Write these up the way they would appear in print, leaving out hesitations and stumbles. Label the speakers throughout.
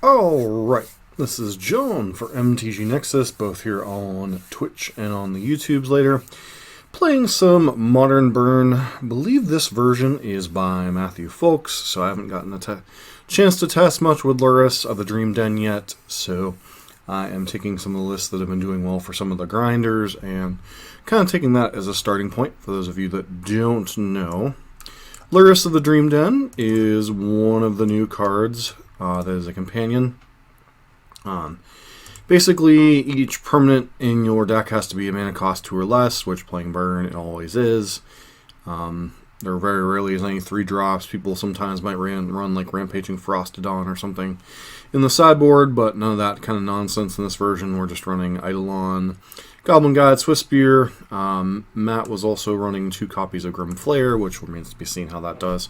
Speaker 1: Alright, this is John for MTG Nexus, both here on Twitch and on the YouTubes later. Playing some Modern Burn. I believe this version is by Matthew Folks, so I haven't gotten a chance to test much with Lurrus of the Dream Den yet, so I am taking some of the lists that have been doing well for some of the grinders and kind of taking that as a starting point for those of you that don't know. Lurrus of the Dream Den is one of the new cards that is a companion. Basically, each permanent in your deck has to be a mana cost 2 or less, which playing Burn it always is. There very rarely is any 3 drops. People sometimes might run like Rampaging Frostodon or something in the sideboard, but none of that kind of nonsense in this version. We're just running Eidolon, Goblin Guide, Swiftspear. Matt was also running 2 copies of Grim Flare, which remains to be seen how that does.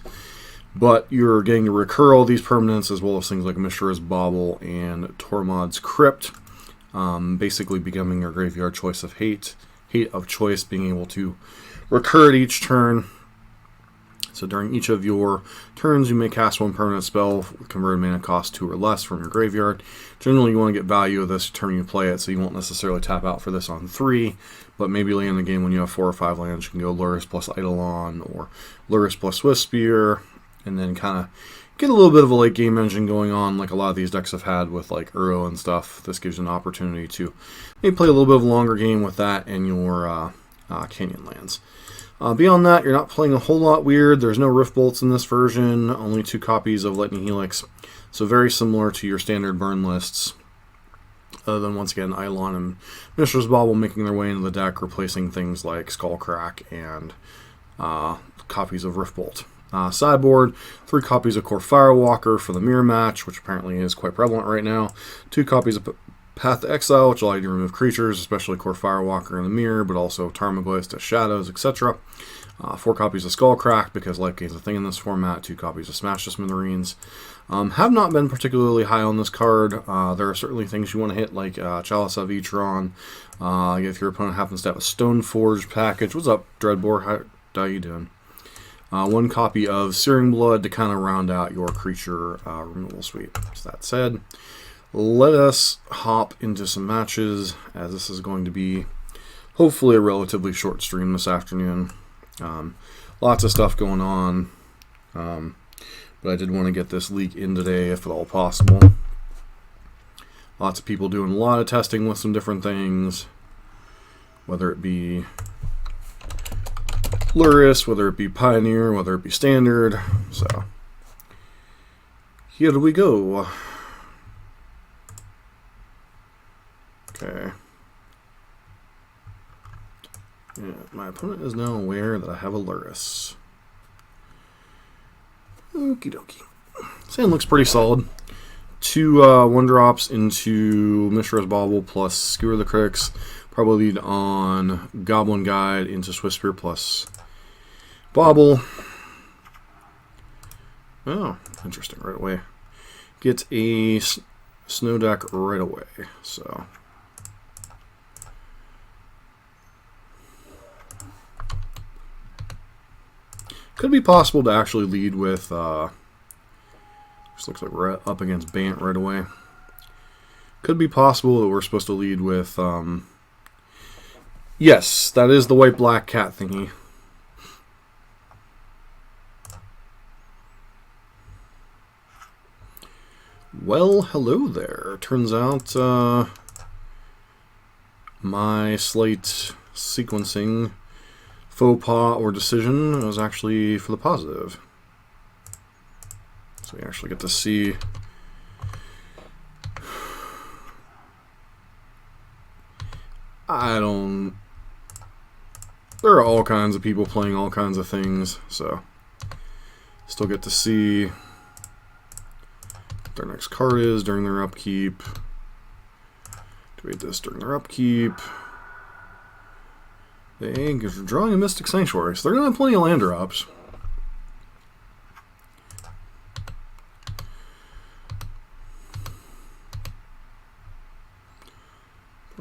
Speaker 1: But you're getting to recur all these permanents, as well as things like Mishra's Bauble and Tormod's Crypt. Basically becoming your graveyard choice of hate of choice, being able to recur at each turn. So during each of your turns, you may cast 1 permanent spell with converted mana cost 2 or less from your graveyard. Generally, you want to get value of this turn you play it, so you won't necessarily tap out for this on 3, but maybe late in the game when you have 4 or 5 lands, you can go Lurrus plus Eidolon or Lurrus plus Swiftspear, and then kind of get a little bit of a late game engine going on like a lot of these decks have had with like Uro and stuff. This gives you an opportunity to maybe play a little bit of a longer game with that and your Canyon lands. Beyond that, you're not playing a whole lot weird. There's no Rift Bolts in this version, only 2 copies of Lightning Helix, so very similar to your standard burn lists. Other than, once again, Eidolon and Mishra's Bauble making their way into the deck, replacing things like Skullcrack and copies of Rift Bolt. Sideboard, 3 copies of Core Firewalker for the mirror match, which apparently is quite prevalent right now. 2 copies of Path to Exile, which allow you to remove creatures, especially Core Firewalker in the mirror, but also Tarmogoyf to Shadows, etc. 4 copies of Skullcrack, because life gain's a thing in this format. 2 copies of Smash to Smithereens. Have not been particularly high on this card. There are certainly things you want to hit, like Chalice of Etron. If your opponent happens to have a Stoneforge package. What's up, Dreadbore? How you doing? 1 copy of Searing Blood to kind of round out your creature removal suite. So that said, let us hop into some matches, as this is going to be hopefully a relatively short stream this afternoon. Lots of stuff going on, but I did want to get this leak in today if at all possible. Lots of people doing a lot of testing with some different things, whether it be Lurrus, whether it be Pioneer, whether it be Standard. So here we go. Okay. Yeah, my opponent is now aware that I have a Lurrus. Okie dokie. Sand looks pretty solid. 2 1-drops into Mishra's Bauble plus Skewer the Critics. Probably lead on Goblin Guide into Swiftspear plus Bauble. Oh, interesting. Right away. Get a snow deck right away. So could be possible to actually lead with just looks like we're up against Bant right away. Could be possible that we're supposed to lead with yes, that is the white-black cat thingy. Well, hello there. Turns out my slight sequencing faux pas or decision was actually for the positive. So we actually get to see there are all kinds of people playing all kinds of things, so still get to see what their next card is during their upkeep. Activate this during their upkeep. They are drawing a Mystic Sanctuary, so they're going to have plenty of land drops.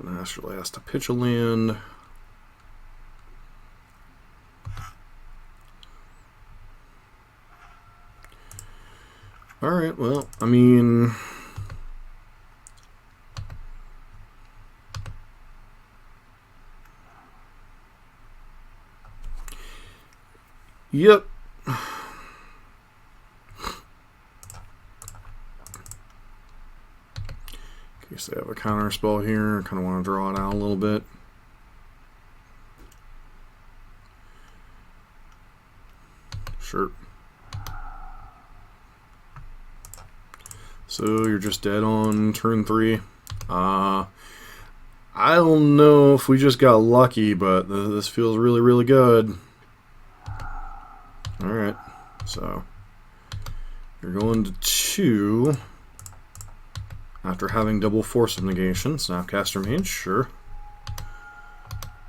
Speaker 1: Naturally has to pitch a land. Alright, well, I mean, Yep. In case they have a counter spell here, I kind of want to draw it out a little bit. Sure. So you're just dead on turn 3. I don't know if we just got lucky, but this feels really, really good. Alright, so you're going to 2 after having double Force of Negation. Snapcaster Mage, sure.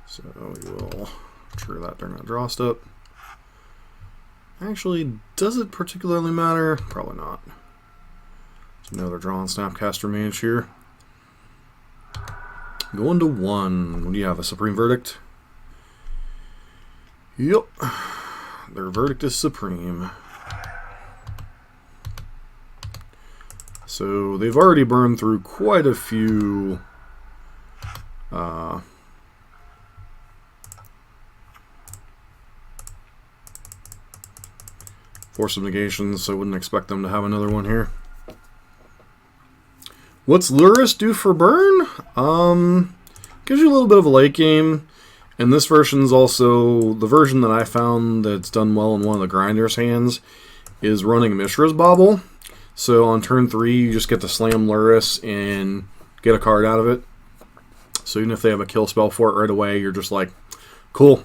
Speaker 1: So we will trigger that during that draw step. Actually, does it particularly matter? Probably not. So now they're drawing Snapcaster Mage here. Going to 1. What do you have? A Supreme Verdict? Yep. Their verdict is supreme. So they've already burned through quite a few Force of Negations, so I wouldn't expect them to have another one here. What's Lurrus do for burn? Gives you a little bit of a late game. And this version is also the version that I found that's done well in one of the grinders' hands is running Mishra's Bauble. So on turn 3, you just get to slam Lurrus and get a card out of it. So even if they have a kill spell for it right away, you're just like, cool.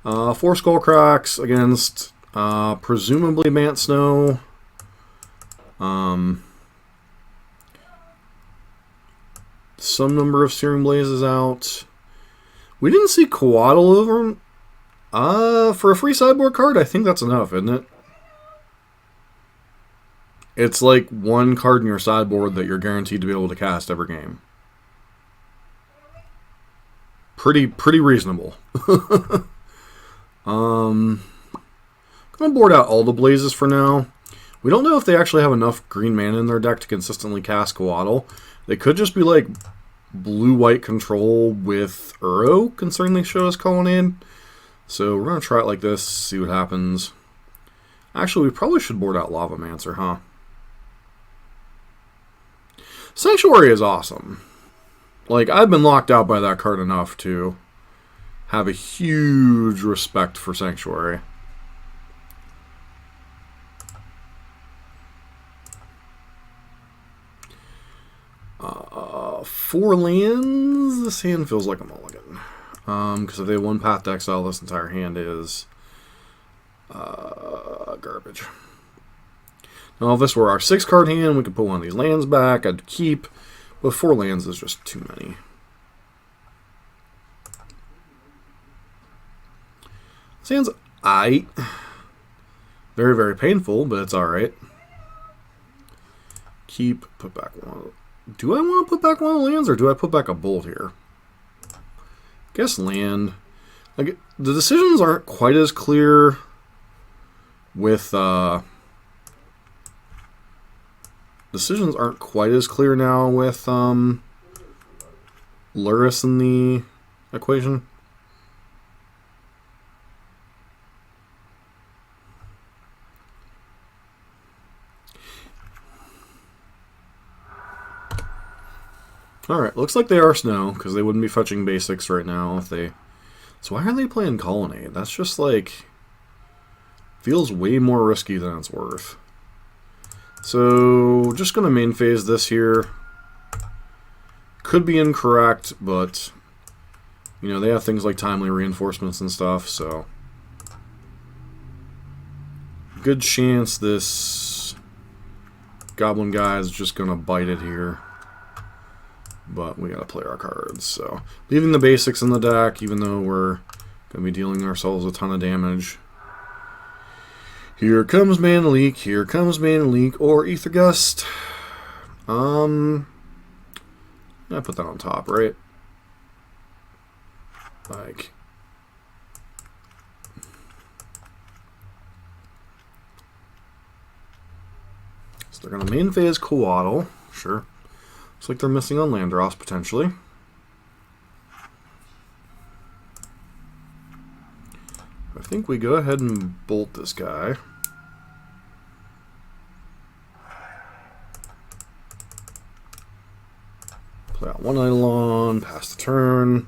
Speaker 1: 4 Skullcracks against presumably Mant Snow. Some number of Searing Blazes out. We didn't see Coatl over him. For a free sideboard card, I think that's enough, isn't it? It's like 1 card in your sideboard that you're guaranteed to be able to cast every game. Pretty reasonable. I'm gonna board out all the Blazes for now. We don't know if they actually have enough green mana in their deck to consistently cast Coatl. They could just be like blue-white control with Uro, considering they show us Colonnade. So we're going to try it like this, see what happens. Actually, we probably should board out Lavamancer, huh? Sanctuary is awesome. Like, I've been locked out by that card enough to have a huge respect for Sanctuary. Four lands. This hand feels like a mulligan. Because if they have 1 path to exile, this entire hand is garbage. Now, if this were our 6-card hand, we could put one of these lands back. I'd keep, but 4 lands is just too many. This hand's aight. Very, very painful, but it's alright. Keep, put back one. Do I want to put back one of the lands, or do I put back a bolt here? Guess land. Like, the decisions aren't quite as clear with decisions aren't quite as clear now with Lurrus in the equation. Alright, looks like they are snow, because they wouldn't be fetching basics right now if they... So why are they playing Colonnade? That's just like... feels way more risky than it's worth. So, just going to main phase this here. Could be incorrect, but... you know, they have things like timely reinforcements and stuff, so... good chance this... goblin guy is just going to bite it here. But we gotta play our cards, so... leaving the basics in the deck, even though we're gonna be dealing ourselves a ton of damage. Here comes Mana Leak, here comes Mana Leak, or Ether Gust. I put that on top, right? Like... so they're gonna main phase Coatl, sure. Looks like they're missing on land draws, potentially. think we go ahead and bolt this guy. Play out one Eidolon, pass the turn.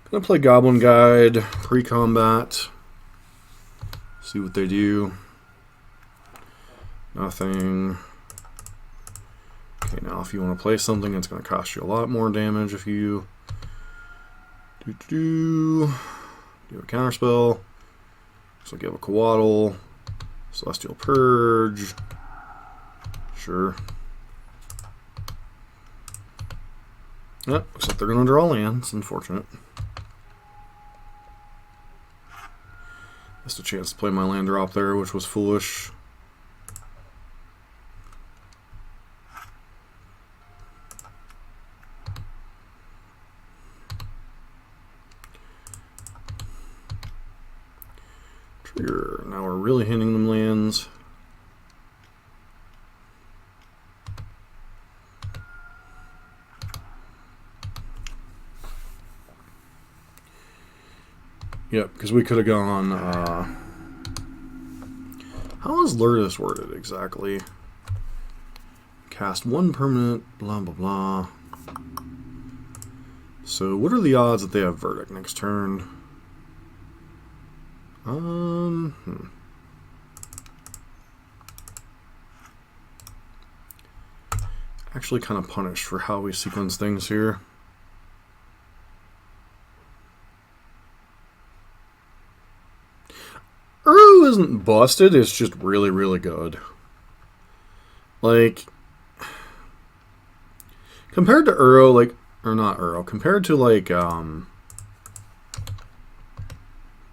Speaker 1: Gonna play Goblin Guide, pre-combat. See what they do. Nothing. Okay, now if you want to play something, it's going to cost you a lot more damage if you do a counterspell. So give a Coatl, Celestial Purge. Sure. Yep, looks like they're going to draw lands. Unfortunate. Missed a chance to play my land drop there, which was foolish. Trigger. Now we're really handing them lands. Yep, because we could have gone, how is Lurrus worded exactly? Cast one permanent, blah, blah, blah. So what are the odds that they have Verdict next turn? Actually kind of punished for how we sequence things here. Uro isn't busted, it's just really, really good. Like, compared to Uro, like, or not Uro, compared to, like,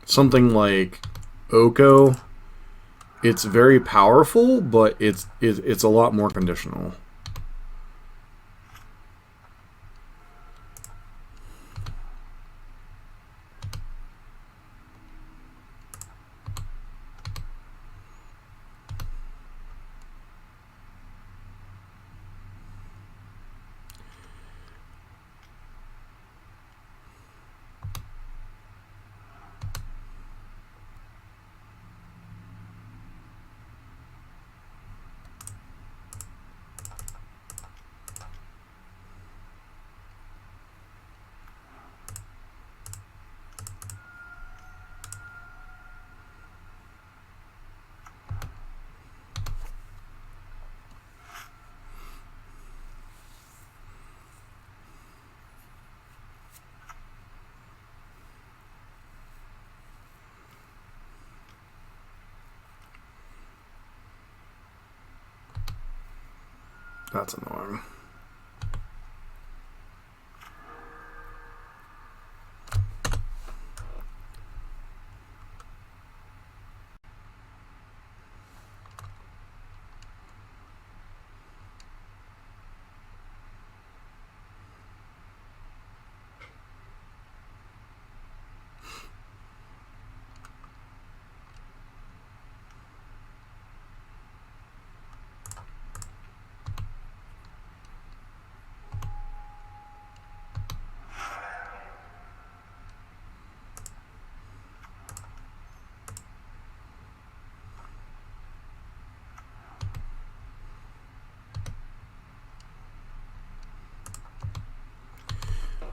Speaker 1: something like Oko, it's very powerful, but it's a lot more conditional. That's annoying.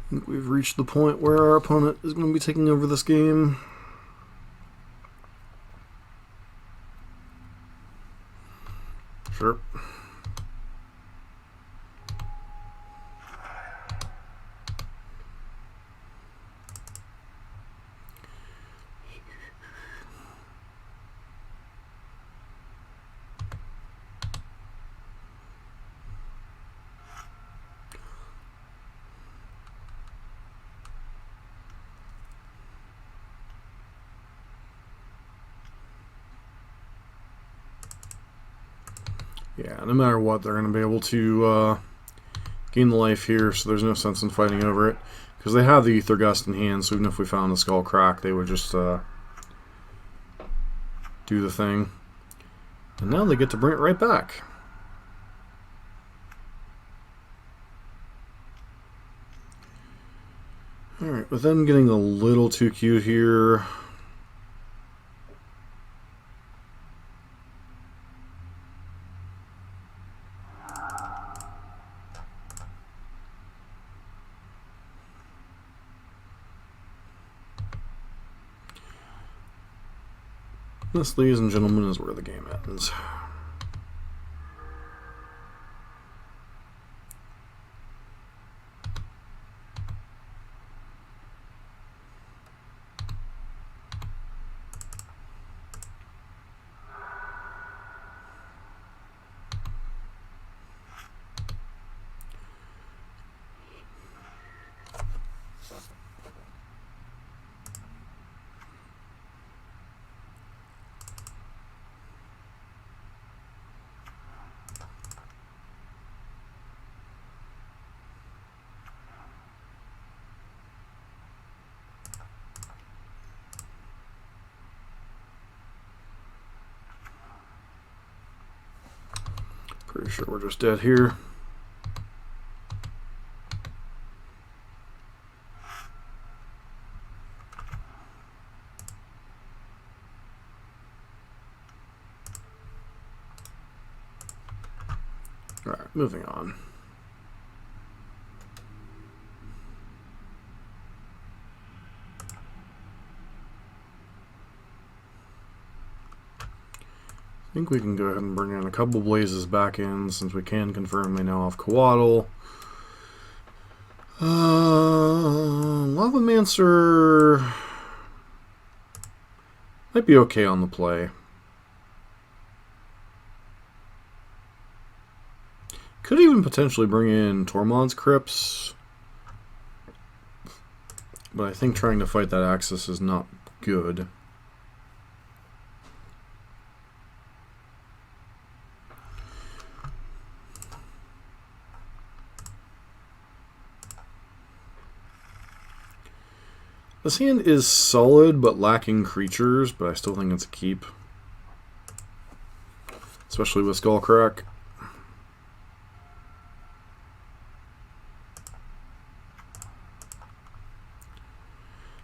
Speaker 1: I think we've reached the point where our opponent is going to be taking over this game. Sure. Yeah, no matter what, they're going to be able to gain the life here, so there's no sense in fighting over it. Because they have the Ether Gust in hand, so even if we found the Skull Crack, they would just do the thing. And now they get to bring it right back. Alright, with them getting a little too cute here. This, ladies and gentlemen, is where the game ends. Pretty sure we're just dead here. Alright, moving on. I think we can go ahead and bring in a couple blazes back in, since we can confirm they now have Coatl. Lavamancer might be okay on the play. Could even potentially bring in Tormod's Crypts, but I think trying to fight that Axis is not good. This hand is solid but lacking creatures, but I still think it's a keep. Especially with Skullcrack.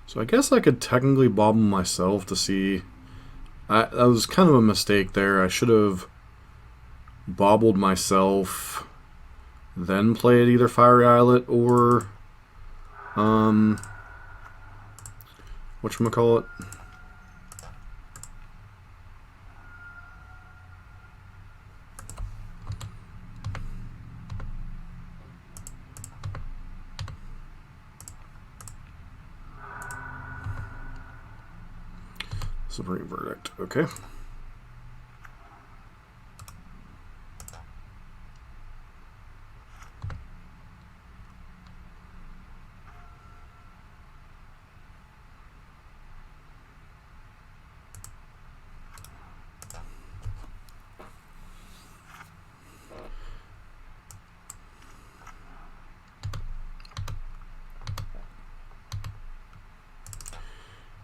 Speaker 1: So I guess I could technically bobble myself to see. That was kind of a mistake there. I should have bobbled myself, then played either Fiery Islet or whatchamacallit? Supreme Verdict, okay.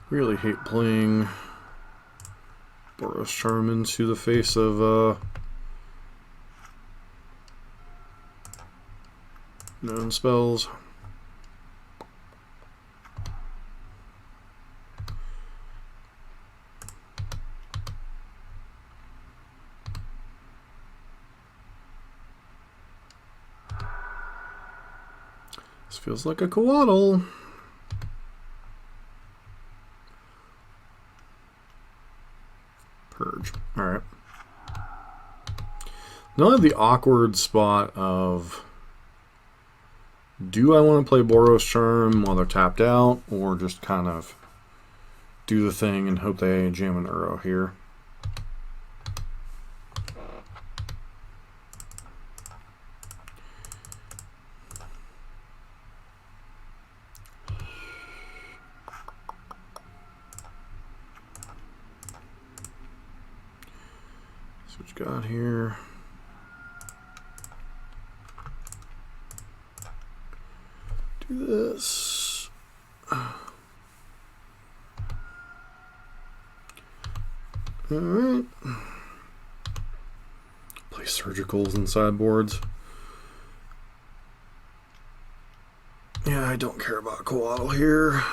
Speaker 1: Really hate playing Lurrus Charm into the face of known spells. This feels like a Coatl. Purge. Alright. Now I have the awkward spot of, do I want to play Boros Charm while they're tapped out, or just kind of do the thing and hope they jam an Uro here? So what you got here? Do this. Alright. surgicals and sideboards. Yeah, I don't care about Coatl here.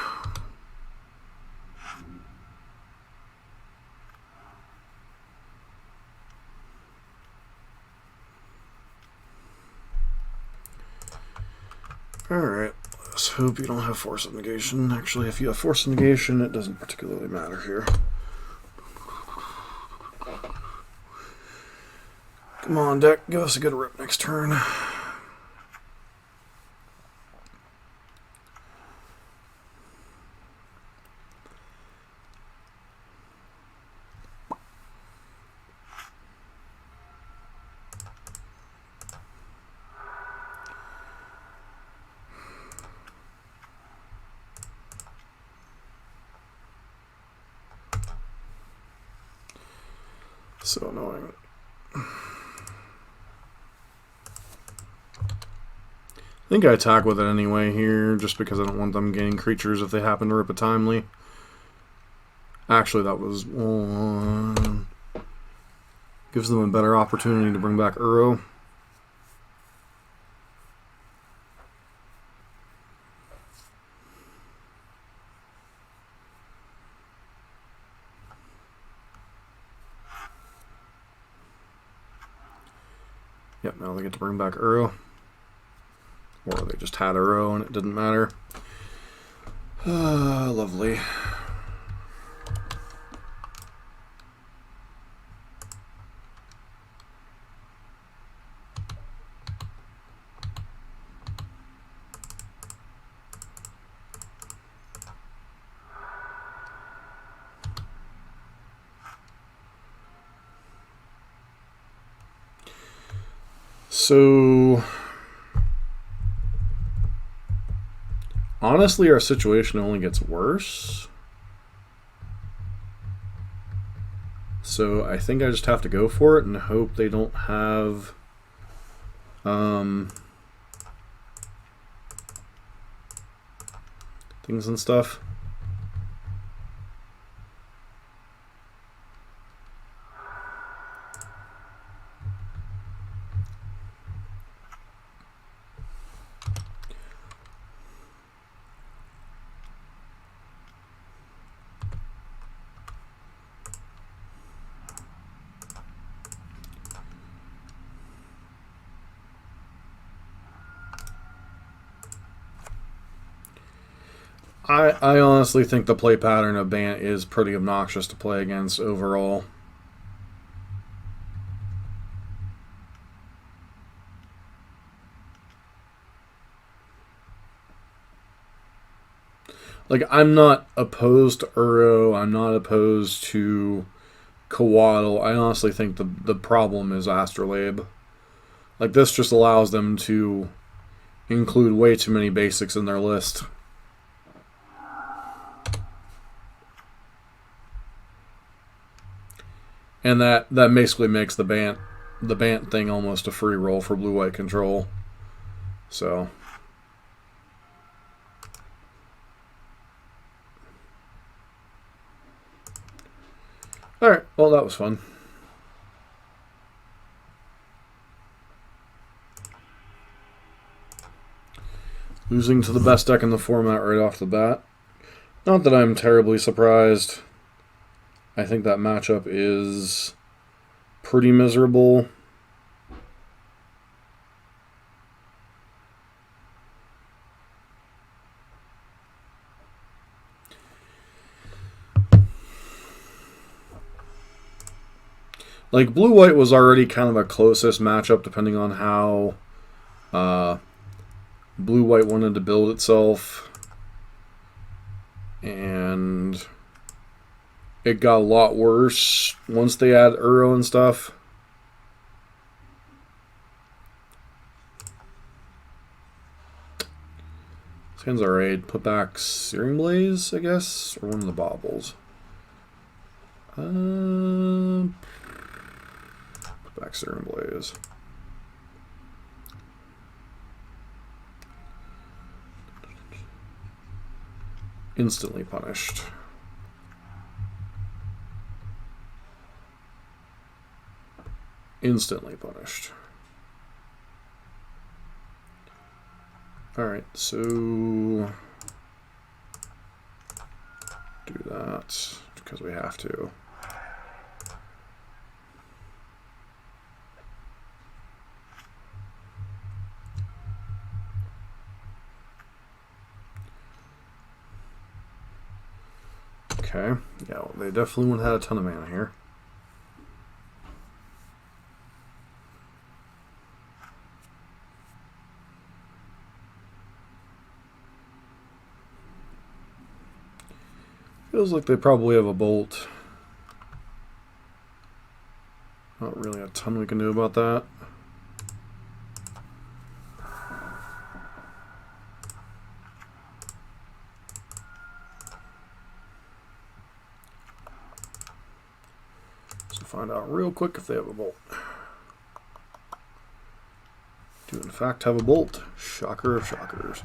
Speaker 1: Alright, let's hope you don't have Force of Negation. Actually, if you have Force of Negation, it doesn't particularly matter here. Come on, deck, give us a good rip next turn. So annoying. I think I attack with it anyway here, just because I don't want them gaining creatures if they happen to rip it timely. Actually, that was one. Gives them a better opportunity to bring back Uro. Yep, now they get to bring back Uro. Or they just had Uro and it didn't matter. Lovely. So, honestly, our situation only gets worse. So I think I just have to go for it and hope they don't have things and stuff. I honestly think the play pattern of Bant is pretty obnoxious to play against overall. Like, I'm not opposed to Uro, I'm not opposed to Coatl. I honestly think the problem is Astrolabe. Like, this just allows them to include way too many basics in their list. And that basically makes the Bant thing almost a free roll for blue-white control. So, alright, well, that was fun. Losing to the best deck in the format right off the bat. Not that I'm terribly surprised. I think that matchup is pretty miserable. Like, blue-white was already kind of a closest matchup depending on how blue-white wanted to build itself. And it got a lot worse once they add Uro and stuff. Sounds alright. Put back Searing Blaze, I guess? Or one of the baubles. Put back Searing Blaze. Instantly punished. instantly punished. Alright, so do that because we have to. Okay, yeah, well, they definitely wouldn't have had a ton of mana here. Feels like they probably have a bolt. Not really a ton we can do about that. So find out real quick if they have a bolt. Do in fact have a bolt. Shocker of shockers.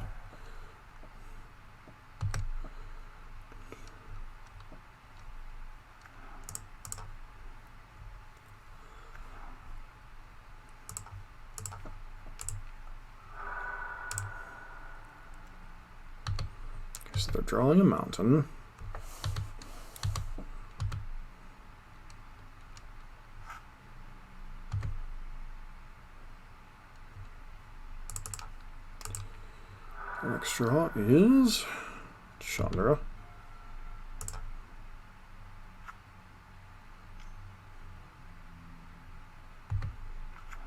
Speaker 1: So they're drawing a mountain. The next draw is Chandra.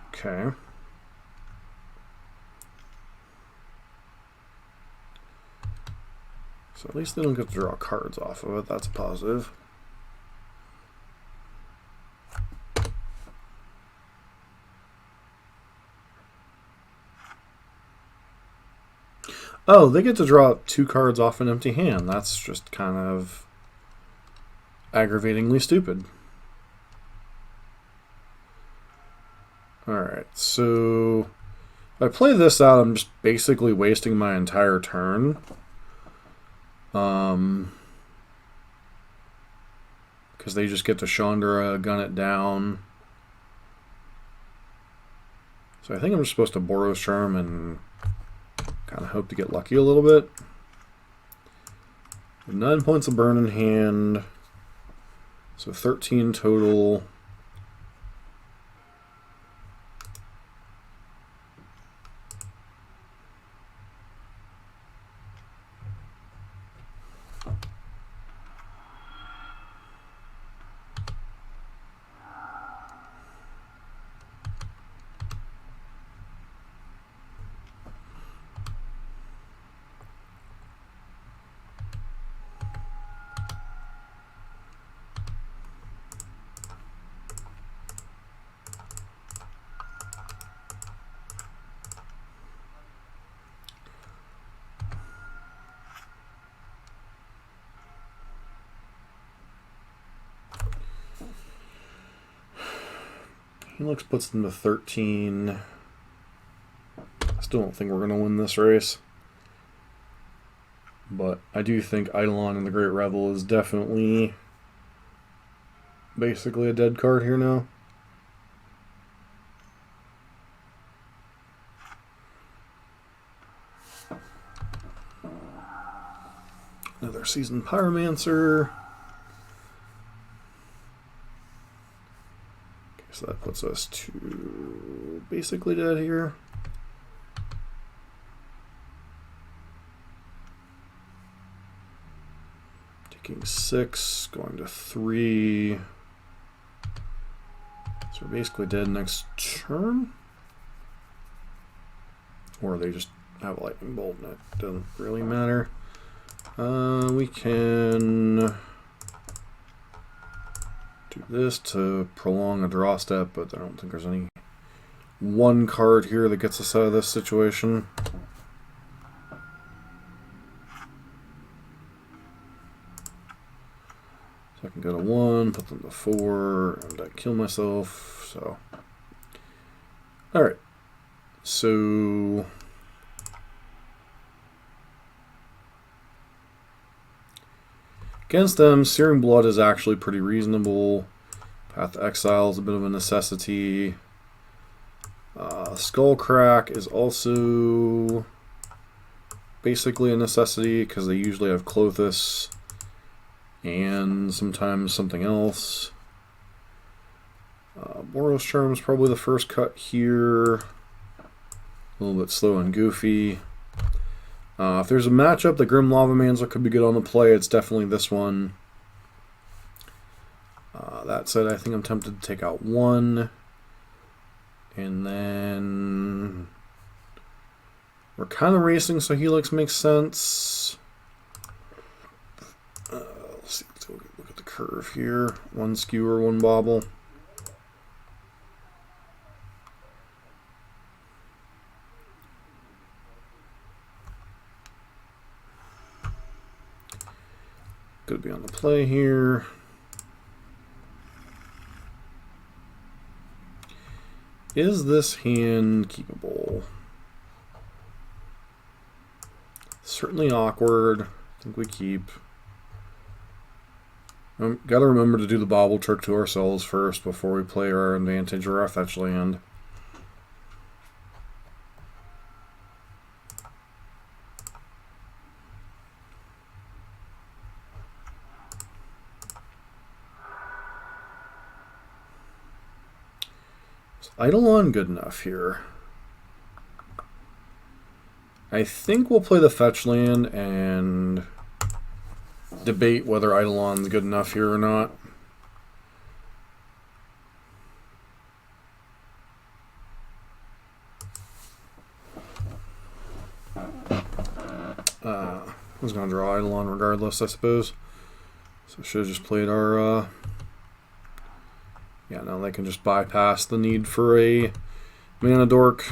Speaker 1: Okay. So at least they don't get to draw cards off of it. That's a positive. Oh, they get to draw 2 cards off an empty hand. That's just kind of aggravatingly stupid. Alright, so if I play this out, I'm just basically wasting my entire turn. Because they just get to Chandra, gun it down. So I think I'm just supposed to Boros Charm and kind of hope to get lucky a little bit. 9 points of burn in hand. So 13 total. Helix puts them to 13. I still don't think we're going to win this race. But I do think Eidolon and the Great Revel is definitely basically a dead card here now. Another Seasoned Pyromancer. So that puts us to basically dead here. Taking 6, going to 3. So we're basically dead next turn. Or they just have a lightning bolt and it doesn't really matter. We can do this to prolong a draw step, but I don't think there's any one card here that gets us out of this situation. So I can go to 1, put them to 4, and I kill myself. So, alright. So against them, Searing Blood is actually pretty reasonable. If Path to Exile is a bit of a necessity. Skull Crack is also basically a necessity because they usually have Clothis and sometimes something else. Boros Charm is probably the first cut here. A little bit slow and goofy. If there's a matchup that Grim Lava Man's could be good on the play, it's definitely this one. That said, I think I'm tempted to take out one. And then we're kind of racing, so Helix makes sense. Let's see, let's look at the curve here. One skewer, one bobble. Could be on the play here. Is this hand keepable? Certainly awkward. I think we keep. Got to remember to do the bobble trick to ourselves first before we play our advantage or our fetch land. Eidolon good enough here. I think we'll play the fetch land and debate whether Eidolon's good enough here or not. I was going to draw Eidolon regardless, I suppose. So should have just played our... Yeah, now they can just bypass the need for a mana dork.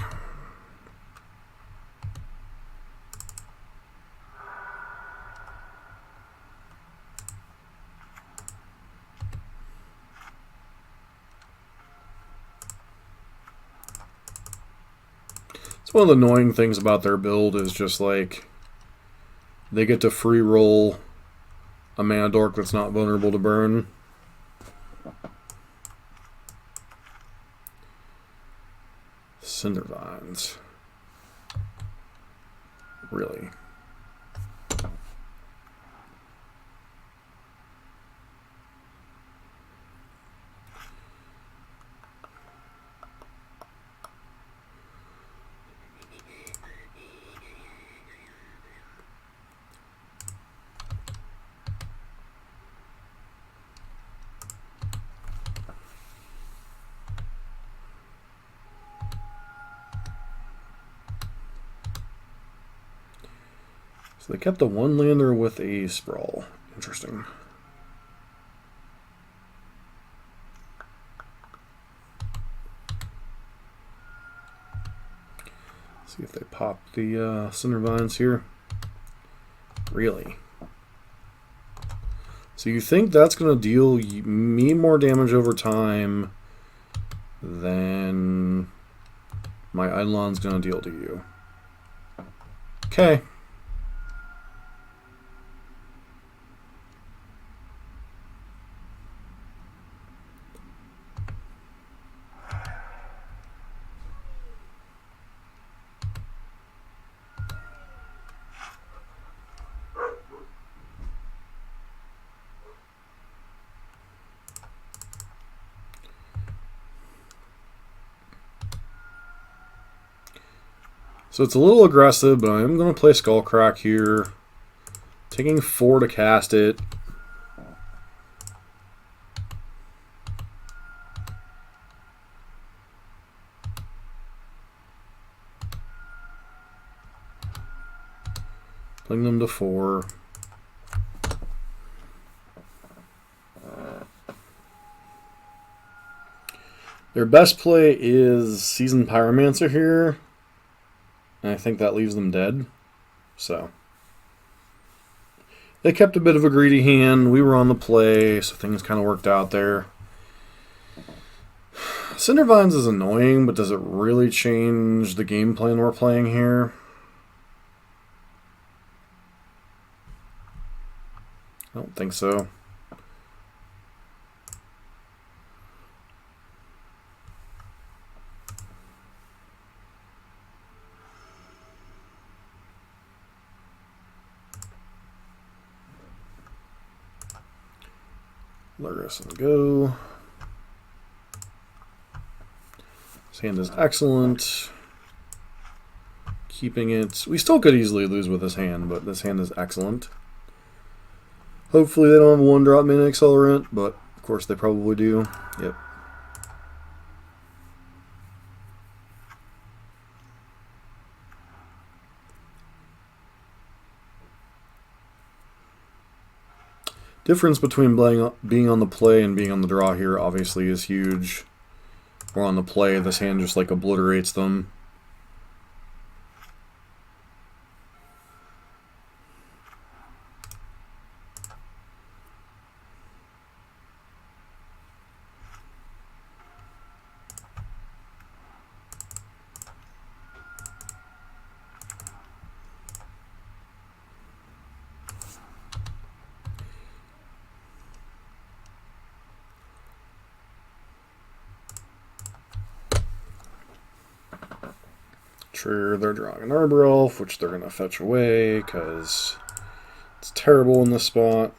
Speaker 1: It's one of the annoying things about their build is just like they get to free roll a mana dork that's not vulnerable to burn. Cindervines. Really? So they kept the one lander with a sprawl. Interesting. See if they pop the Cindervines here. Really? So you think that's going to deal me more damage over time than my Eidolon's going to deal to you? Okay. So it's a little aggressive, but I am going to play Skullcrack here. Taking 4 to cast it. Putting them to 4. Their best play is Seasoned Pyromancer here. And I think that leaves them dead. So they kept a bit of a greedy hand. We were on the play, so things kind of worked out there. Cindervines is annoying, but does it really change the game plan we're playing here? I don't think so. Lurrus and go. This hand is excellent. Keeping it. We still could easily lose with this hand, but this hand is excellent. Hopefully they don't have a 1-drop mana accelerant, but of course they probably do. Yep. Difference between being on the play and being on the draw here obviously is huge. Or on the play, this hand just like obliterates them. Sure, they're drawing an Arbor Elf, which they're going to fetch away because it's terrible in this spot.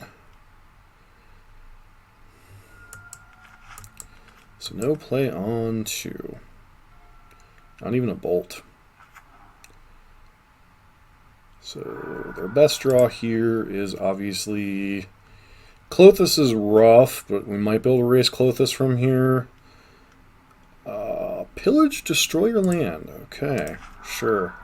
Speaker 1: So no play on 2. Not even a bolt. So their best draw here is obviously... Klothys is rough, but we might be able to raise Klothys from here. Pillage, destroy your land. Okay, sure.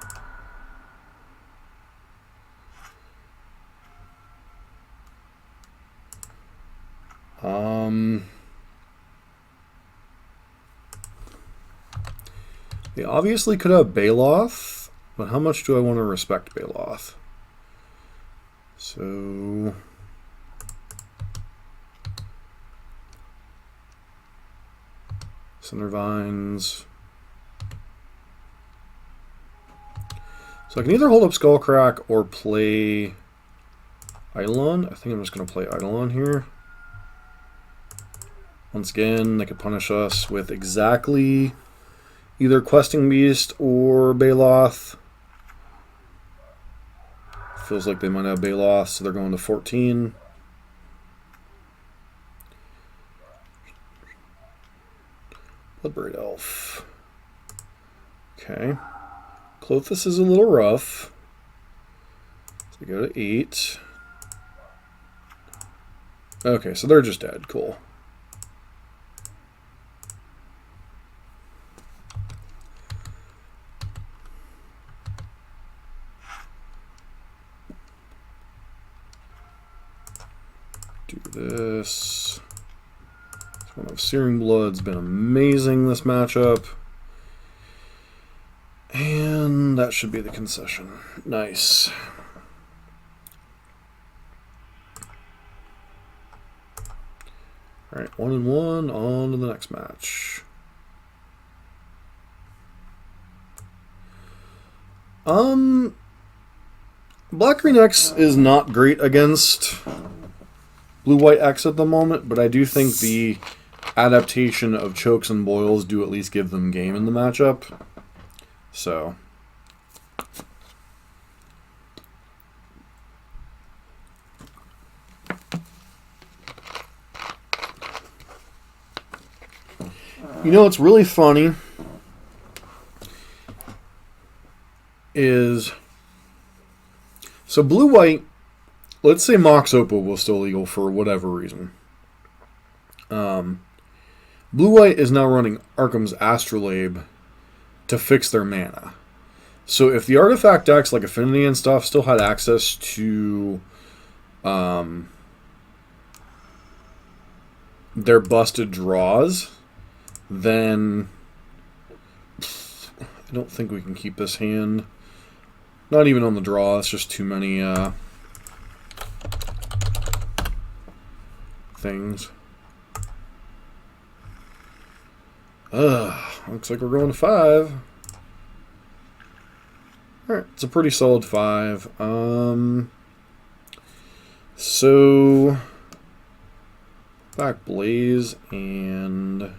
Speaker 1: They obviously could have Baloth, but how much do I want to respect Baloth? So... Cindervines. So I can either hold up Skullcrack or play Eidolon. I think I'm just going to play Eidolon here. Once again, they could punish us with exactly either Questing Beast or Baloth. Feels like they might have Baloth, so they're going to 14. Bloodbraid Elf. Okay. Klothys is a little rough. So we go to 8. Okay, so they're just dead. Cool. Do this. One of Searing Blood's been amazing this matchup. And that should be the concession. Nice. Alright, 1-1, on to the next match. Black-Green X is not great against Blue-White X at the moment, but I do think the adaptation of Chokes and Boils do at least give them game in the matchup. So... You know what's really funny is... So Blue-White... Let's say Mox Opal was still legal for whatever reason. Blue-White is now running Arkham's Astrolabe to fix their mana. So if the artifact decks like Affinity and stuff still had access to their busted draws, then I don't think we can keep this hand. Not even on the draw, it's just too many things. Looks like we're going to 5. Alright, it's a pretty solid 5. So back Blaze and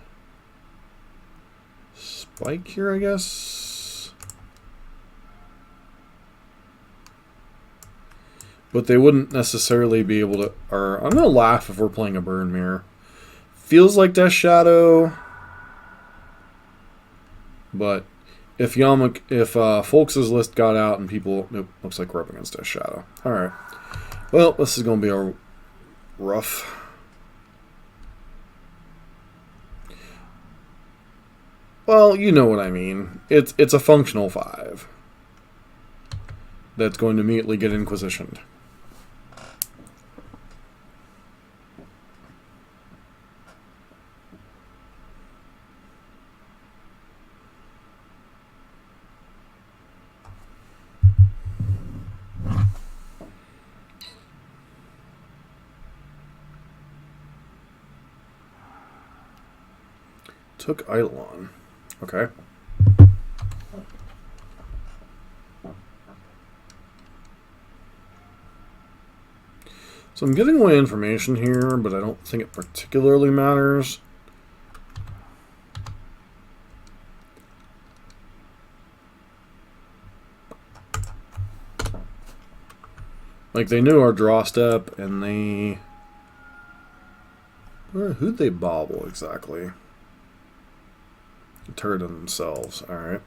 Speaker 1: Spike here, I guess. But they wouldn't necessarily be able to... Or I'm going to laugh if we're playing a Burn Mirror. Feels like Death Shadow. But if Folks' list got out and people... Nope, looks like we're up against Death Shadow. Alright. Well, this is going to be a rough... Well, you know what I mean. It's a functional 5 that's going to immediately get Inquisitioned. Took Eidolon. Okay. So I'm giving away information here, but I don't think it particularly matters. Like, they knew our draw step, and they... Who'd they bobble, exactly? Turret on themselves. Alright.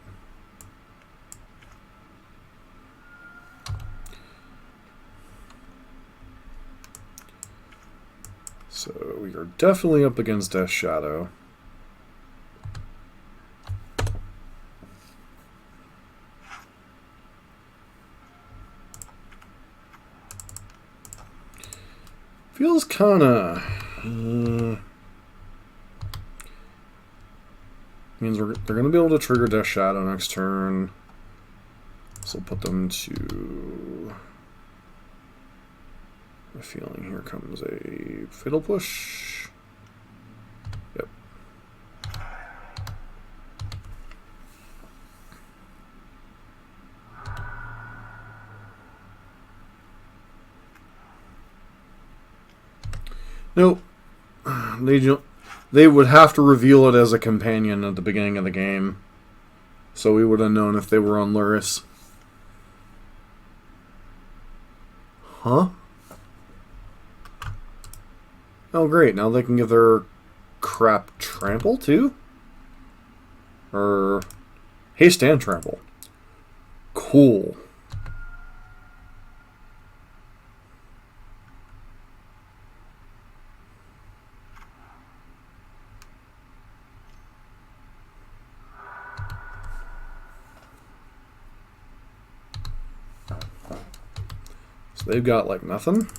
Speaker 1: So we are definitely up against Death Shadow. Feels kind of... means they're going to be able to trigger Death Shadow next turn. So we'll put them to... I have a feeling here comes a Fatal Push. Yep. Nope. They would have to reveal it as a companion at the beginning of the game. So we would have known if they were on Lurrus. Huh? Oh, great. Now they can give their crap trample, too? Or haste and trample. Cool. So they've got, like, nothing.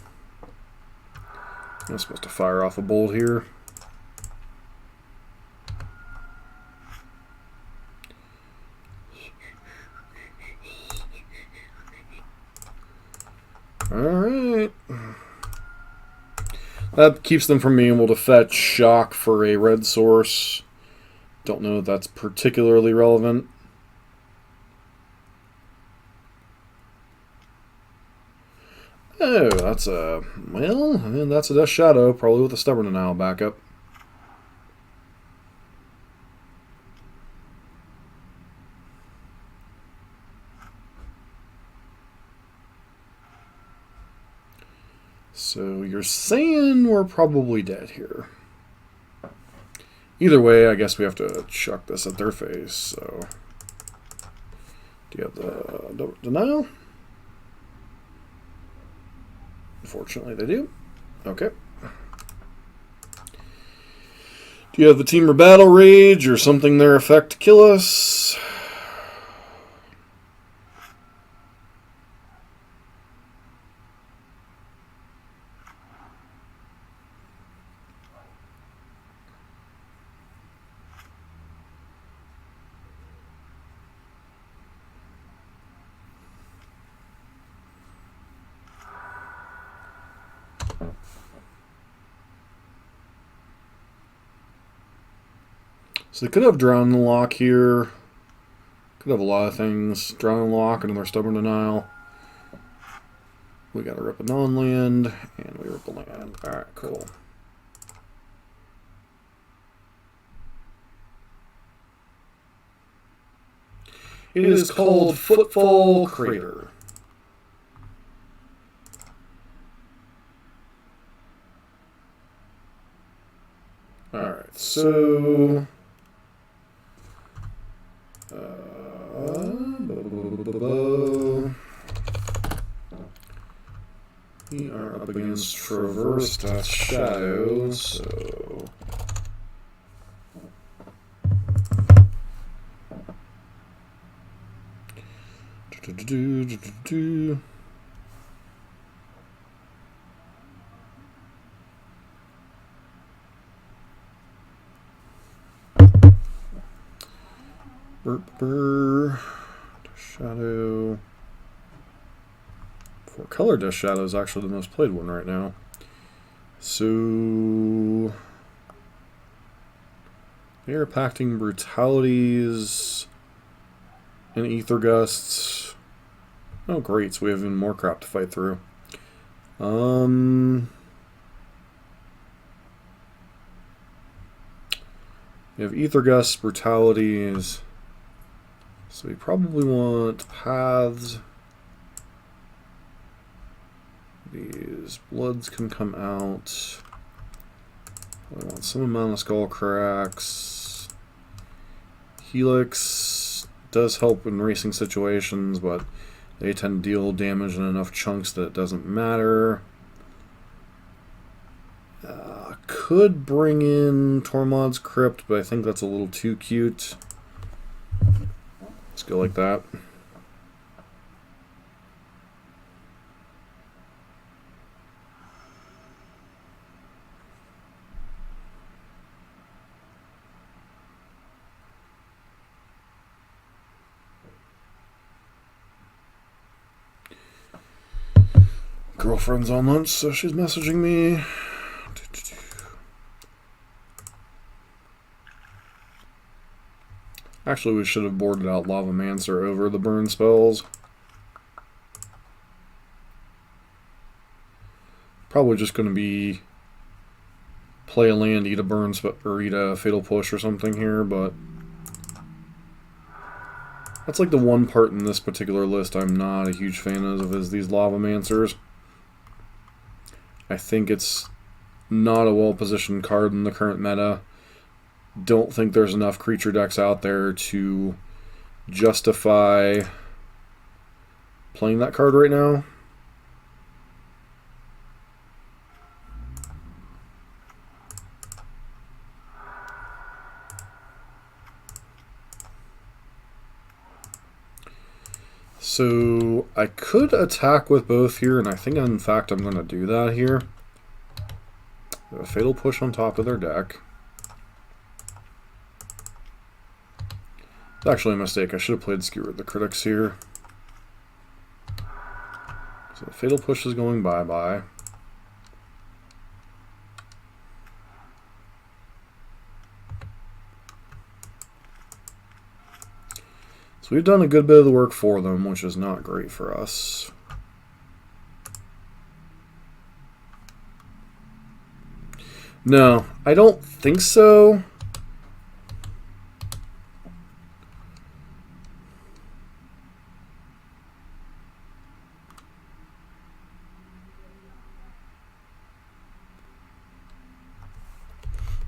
Speaker 1: I'm supposed to fire off a bolt here. Alright. That keeps them from being able to fetch shock for a red source. Don't know if that's particularly relevant. Oh, that's a... Well, I mean, that's a Death Shadow, probably with a Stubborn Denial backup. So you're saying we're probably dead here. Either way, I guess we have to chuck this at their face, so... Do you have the Denial? Unfortunately, they do. Okay. Do you have the Team or Battle Rage or something their effect to kill us? So they could have Drown the Lock here. Could have a lot of things. Drown the Lock, another Stubborn Denial. We got to rip a non-land, and we rip a land. Alright, cool. It is called Footfall Crater. Alright, so... we are up against Traverse Death Shadow, so... Burr. Shadow. 4-color Death Shadow is actually the most played one right now. So... Air Pacting Brutalities and Ether Gusts. Oh great, so we have even more crap to fight through. We have Ether Gusts, Brutalities. So we probably want Paths. These Bloods can come out. I want some amount of Skull Cracks. Helix does help in racing situations, but they tend to deal damage in enough chunks that it doesn't matter. Could bring in Tormod's Crypt, but I think that's a little too cute. Let's go like that. Girlfriend's on lunch, so she's messaging me. Actually, we should have boarded out Lavamancer over the burn spells. Probably just going to be play a land, eat a burn or eat a fatal push or something here, but that's like the one part in this particular list I'm not a huge fan of is these Lavamancers. I think it's not a well-positioned card in the current meta. Don't think there's enough creature decks out there to justify playing that card right now. So I could attack with both here, and I think in fact I'm going to do that here. A fatal push on top of their deck. It's actually a mistake. I should have played Skewer the Critics here. So the fatal push is going bye-bye. So we've done a good bit of the work for them, which is not great for us. No, I don't think so.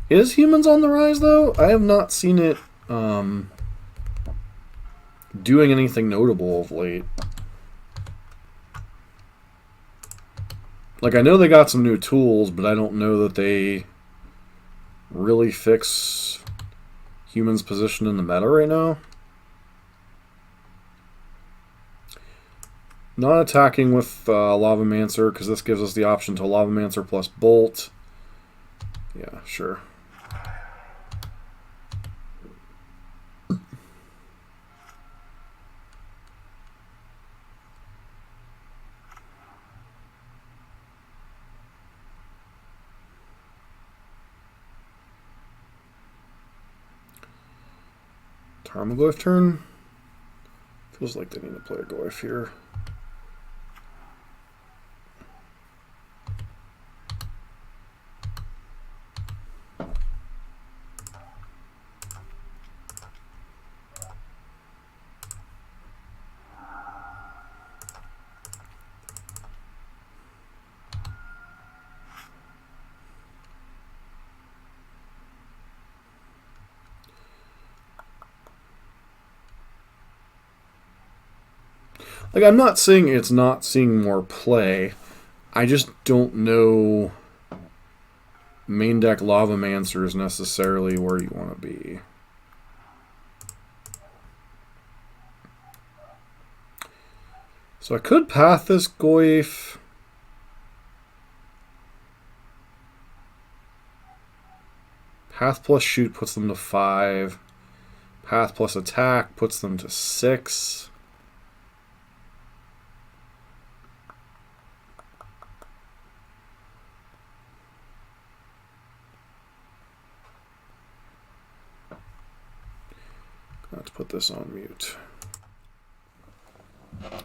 Speaker 1: Is Humans on the Rise, though? I have not seen it doing anything notable of late. Like, I know they got some new tools, but I don't know that they really fix Humans' position in the meta right now. Not attacking with Lavamancer, because this gives us the option to Lavamancer plus Bolt. Yeah, sure. Tarmogoyf turn. Feels like they need to play a Goyf here. Like, I'm not saying it's not seeing more play. I just don't know main deck Lavamancer is necessarily where you want to be. So I could path this Goyf. Path plus shoot puts them to 5. Path plus attack puts them to 6. Let's put this on mute.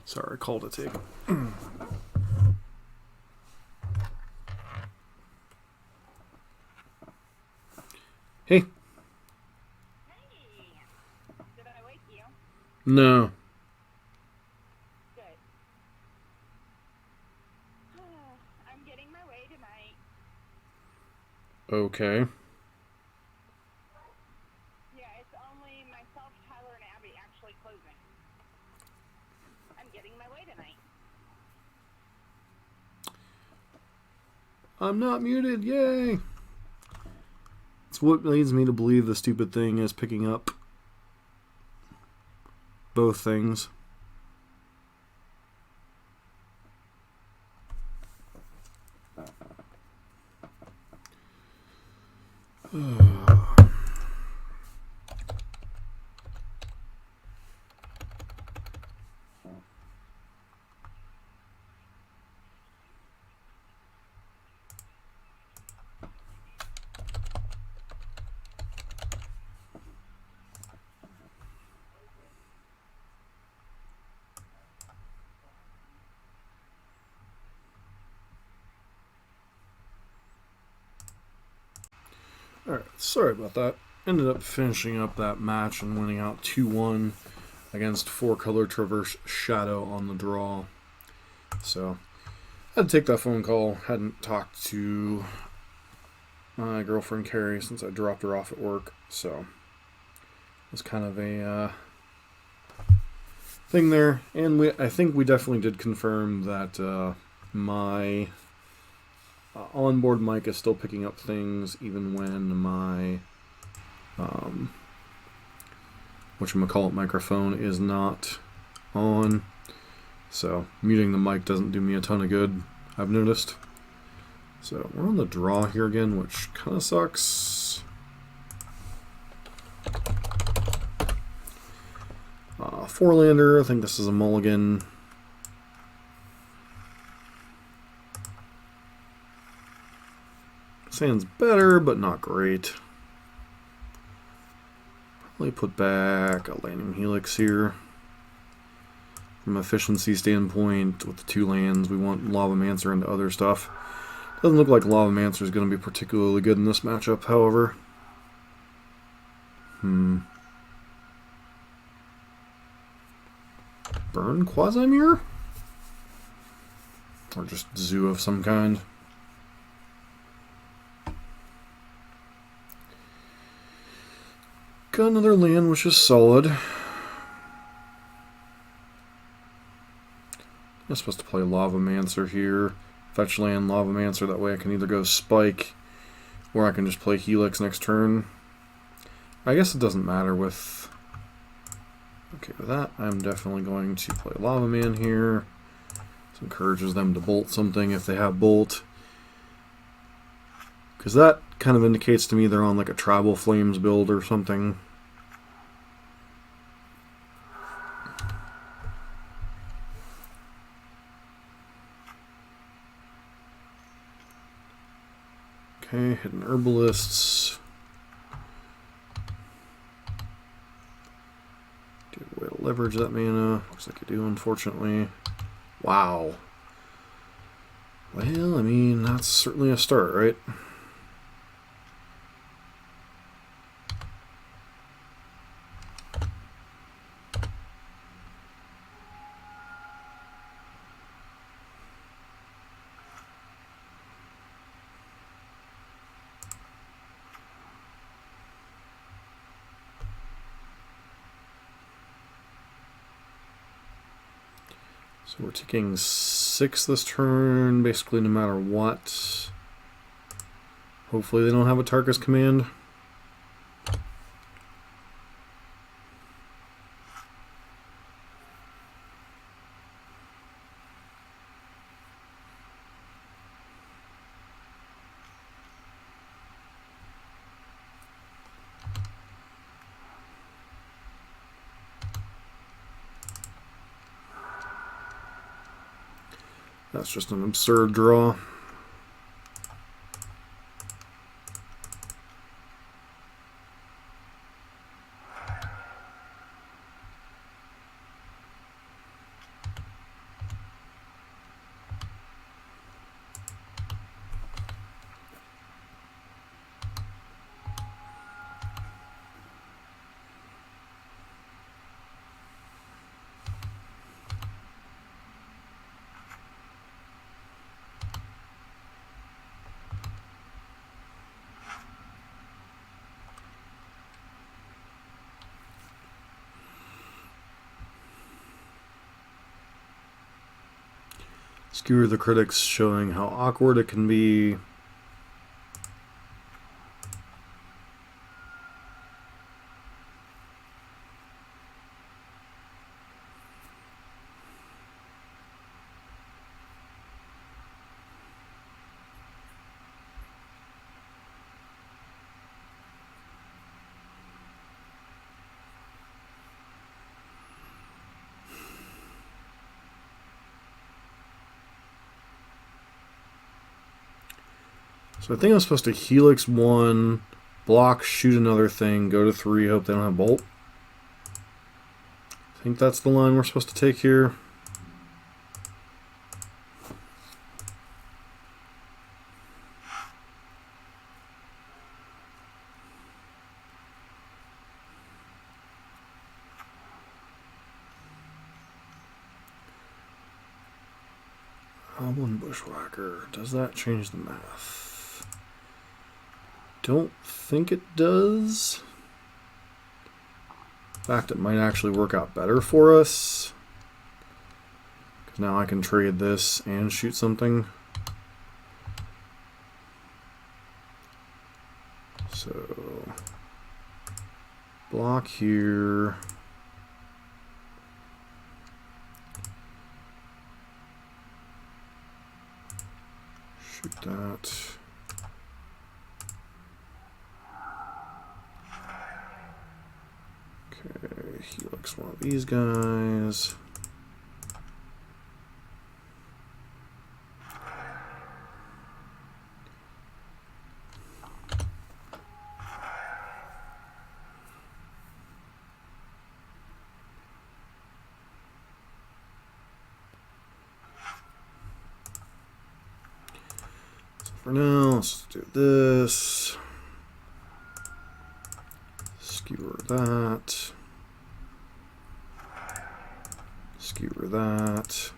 Speaker 1: Sorry, call to take. Hey.
Speaker 2: Hey. Did I wake you?
Speaker 1: No.
Speaker 2: Good. I'm getting my way tonight.
Speaker 1: Okay.
Speaker 2: Yeah, it's only myself, Tyler, and Abby actually closing. I'm getting my way tonight.
Speaker 1: I'm not muted. Yay. It's what leads me to believe the stupid thing is picking up both things. Alright, sorry about that. Ended up finishing up that match and winning out 2-1 against 4-color Traverse Shadow on the draw. So, I had to take that phone call. Hadn't talked to my girlfriend Carrie since I dropped her off at work. So, it was kind of a thing there. And I think we definitely did confirm that my onboard mic is still picking up things even when my whatchamacallit microphone is not on. So muting the mic doesn't do me a ton of good, I've noticed. So we're on the draw here again, which kind of sucks. 4-lander, I think this is a mulligan. Sand's better, but not great. Probably put back a landing helix here. From an efficiency standpoint, with the 2 lands, we want Lavamancer into other stuff. Doesn't look like Lavamancer is going to be particularly good in this matchup, however. Burn Quasi-Mirror? Or just Zoo of some kind. Got another land, which is solid. I'm supposed to play Lavamancer here. Fetch land, Lavamancer, that way I can either go Spike, or I can just play Helix next turn. I guess it doesn't matter with... Okay, with that, I'm definitely going to play Lavaman here. This encourages them to bolt something if they have bolt. Because that kind of indicates to me they're on like a Tribal Flames build or something. Okay, hidden Herbalists. Do you have a way to leverage that mana? Looks like you do, unfortunately. Wow. Well, I mean, that's certainly a start, right? So we're taking 6 this turn, basically no matter what. Hopefully they don't have a Tarkus command. That's just an absurd draw. Skewer the critics, showing how awkward it can be. So I think I'm supposed to Helix 1, block, shoot another thing, go to 3, hope they don't have Bolt. I think that's the line we're supposed to take here. Goblin Bushwhacker. Does that change the math? Don't think it does. In fact, it might actually work out better for us. Because now I can trade this and shoot something. So, block here. Shoot that. Okay, Helix one of these guys. For now, let's do this. Skewer that. Skewer that.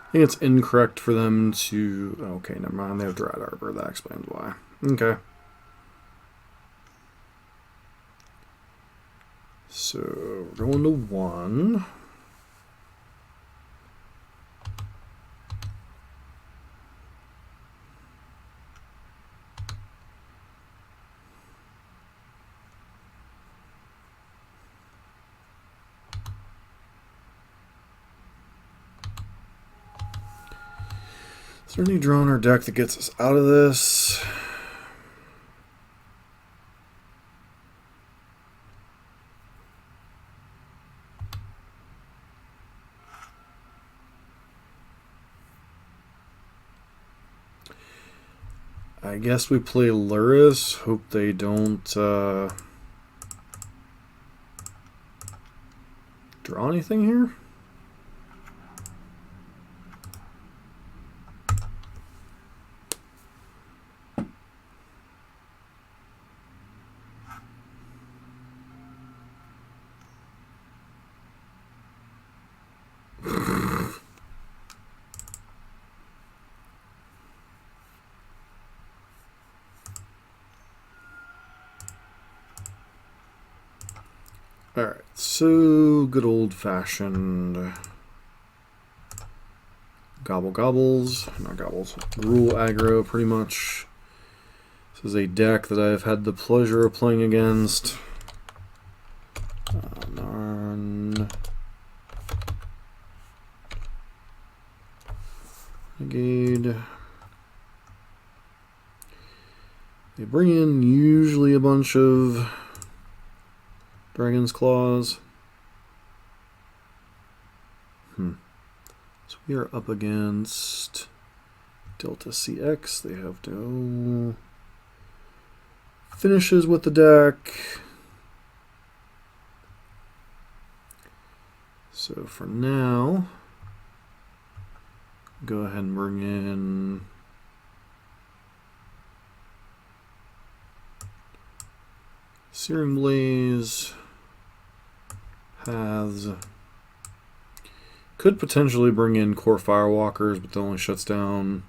Speaker 1: I think it's incorrect for them to... Okay, never mind. They have Dread Arbor. That explains why. Okay. So, we're going to 1. Is there any draw in our deck that gets us out of this? I guess we play Lurrus. Hope they don't draw anything here. Alright, so good old-fashioned gobbles, not gobbles, rule aggro pretty much. This is a deck that I've had the pleasure of playing against. Renegade. They bring in usually a bunch of Dragon's Claws. So we are up against Delta CX. They have no finishes with the deck. So for now, go ahead and bring in Searing Blaze, Paths. Could potentially bring in Core Firewalkers, but that only shuts down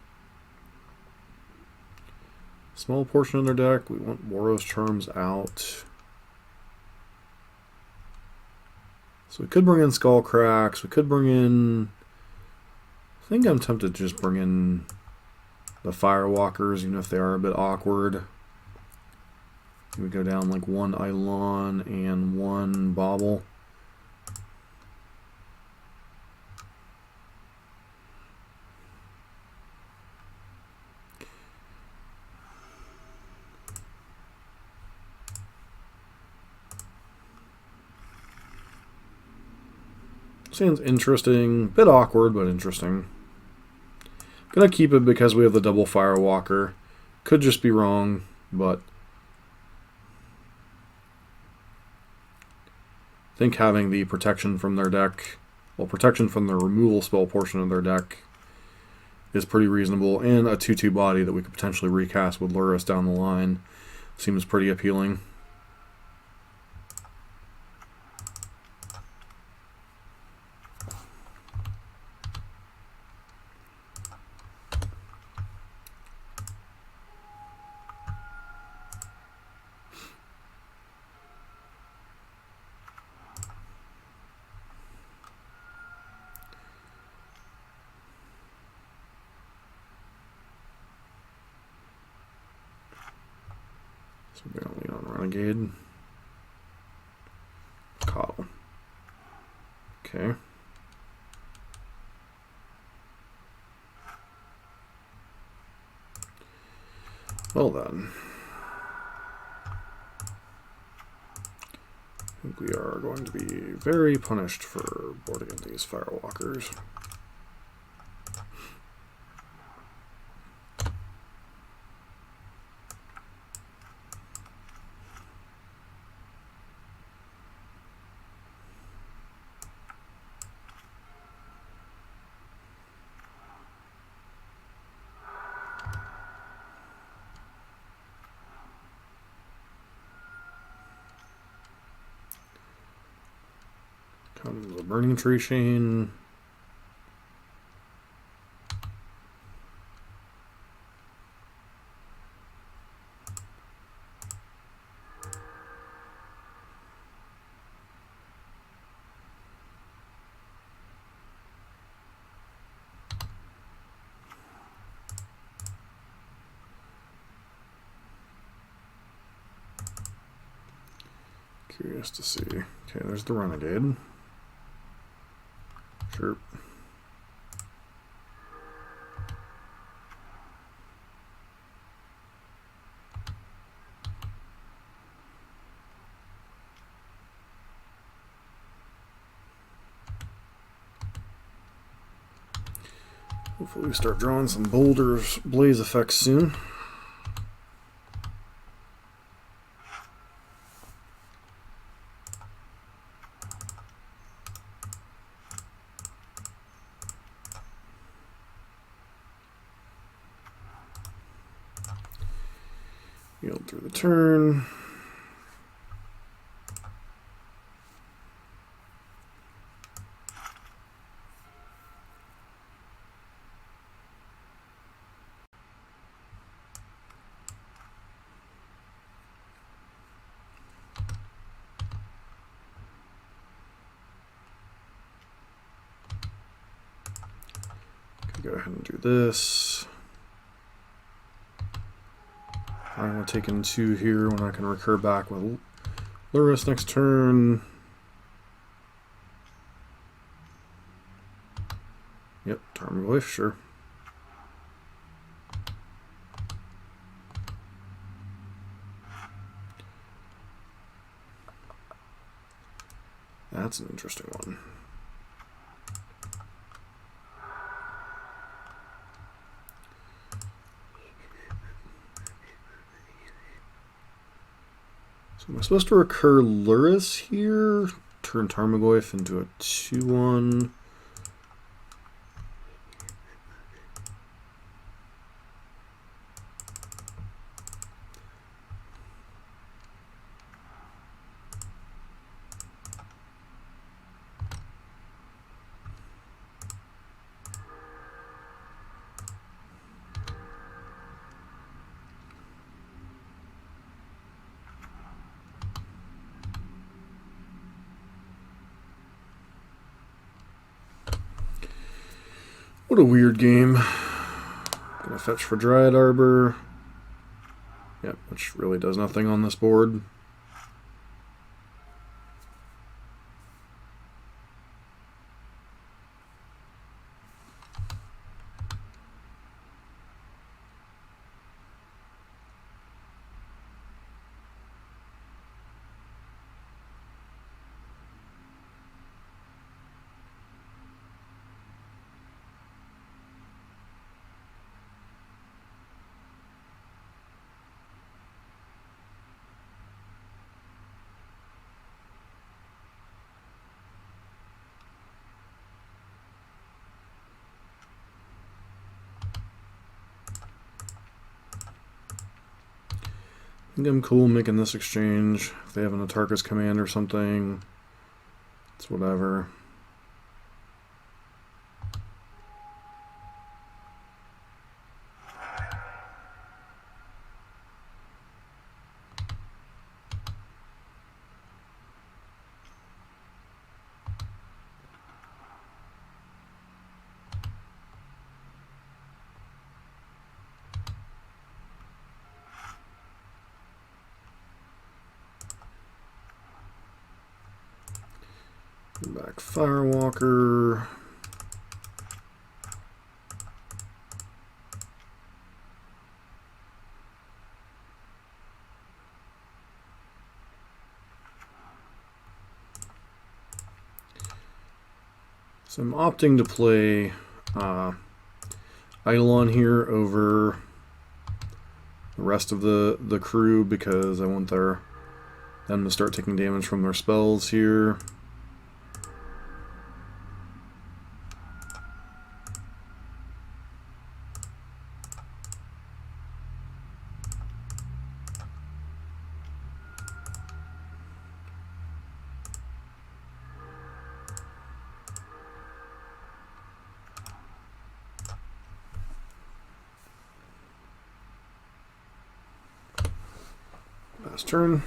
Speaker 1: a small portion of their deck. We want Boros Charms out. So we could bring in Skull Cracks. We could bring in... I think I'm tempted to just bring in the Firewalkers, even if they are a bit awkward. We go down like one Eidolon and one Bauble. Seems interesting. Bit awkward, but interesting. Gonna keep it because we have the double Firewalker. Could just be wrong, but I think having the protection from their deck, well, protection from the removal spell portion of their deck is pretty reasonable, and a 2/2 body that we could potentially recast with Lurrus down the line seems pretty appealing. So we're going to lean on Renegade. Coddle. Okay. Well then. I think we are going to be very punished for boarding in these Firewalkers. Comes the Burning Tree Chain. Curious to see. Okay, there's the Renegade. Sure. Hopefully we start drawing some Boulder's Blaze effects soon. Yield through the turn. go ahead and do this. I'm going to take in 2 here when I can recur back with Lurrus next turn. Yep, Tarmogoyf, sure. That's an interesting one. So am I supposed to recur Lurrus here? Turn Tarmogoyf into a 2/1. What a weird game. Gonna fetch for Dryad Arbor. Yep, which really does nothing on this board. I think I'm cool making this exchange. If they have an Atarka's command or something, it's whatever. Back Firewalker. So I'm opting to play Eidolon here over the rest of the crew because I want them to start taking damage from their spells here. Last turn.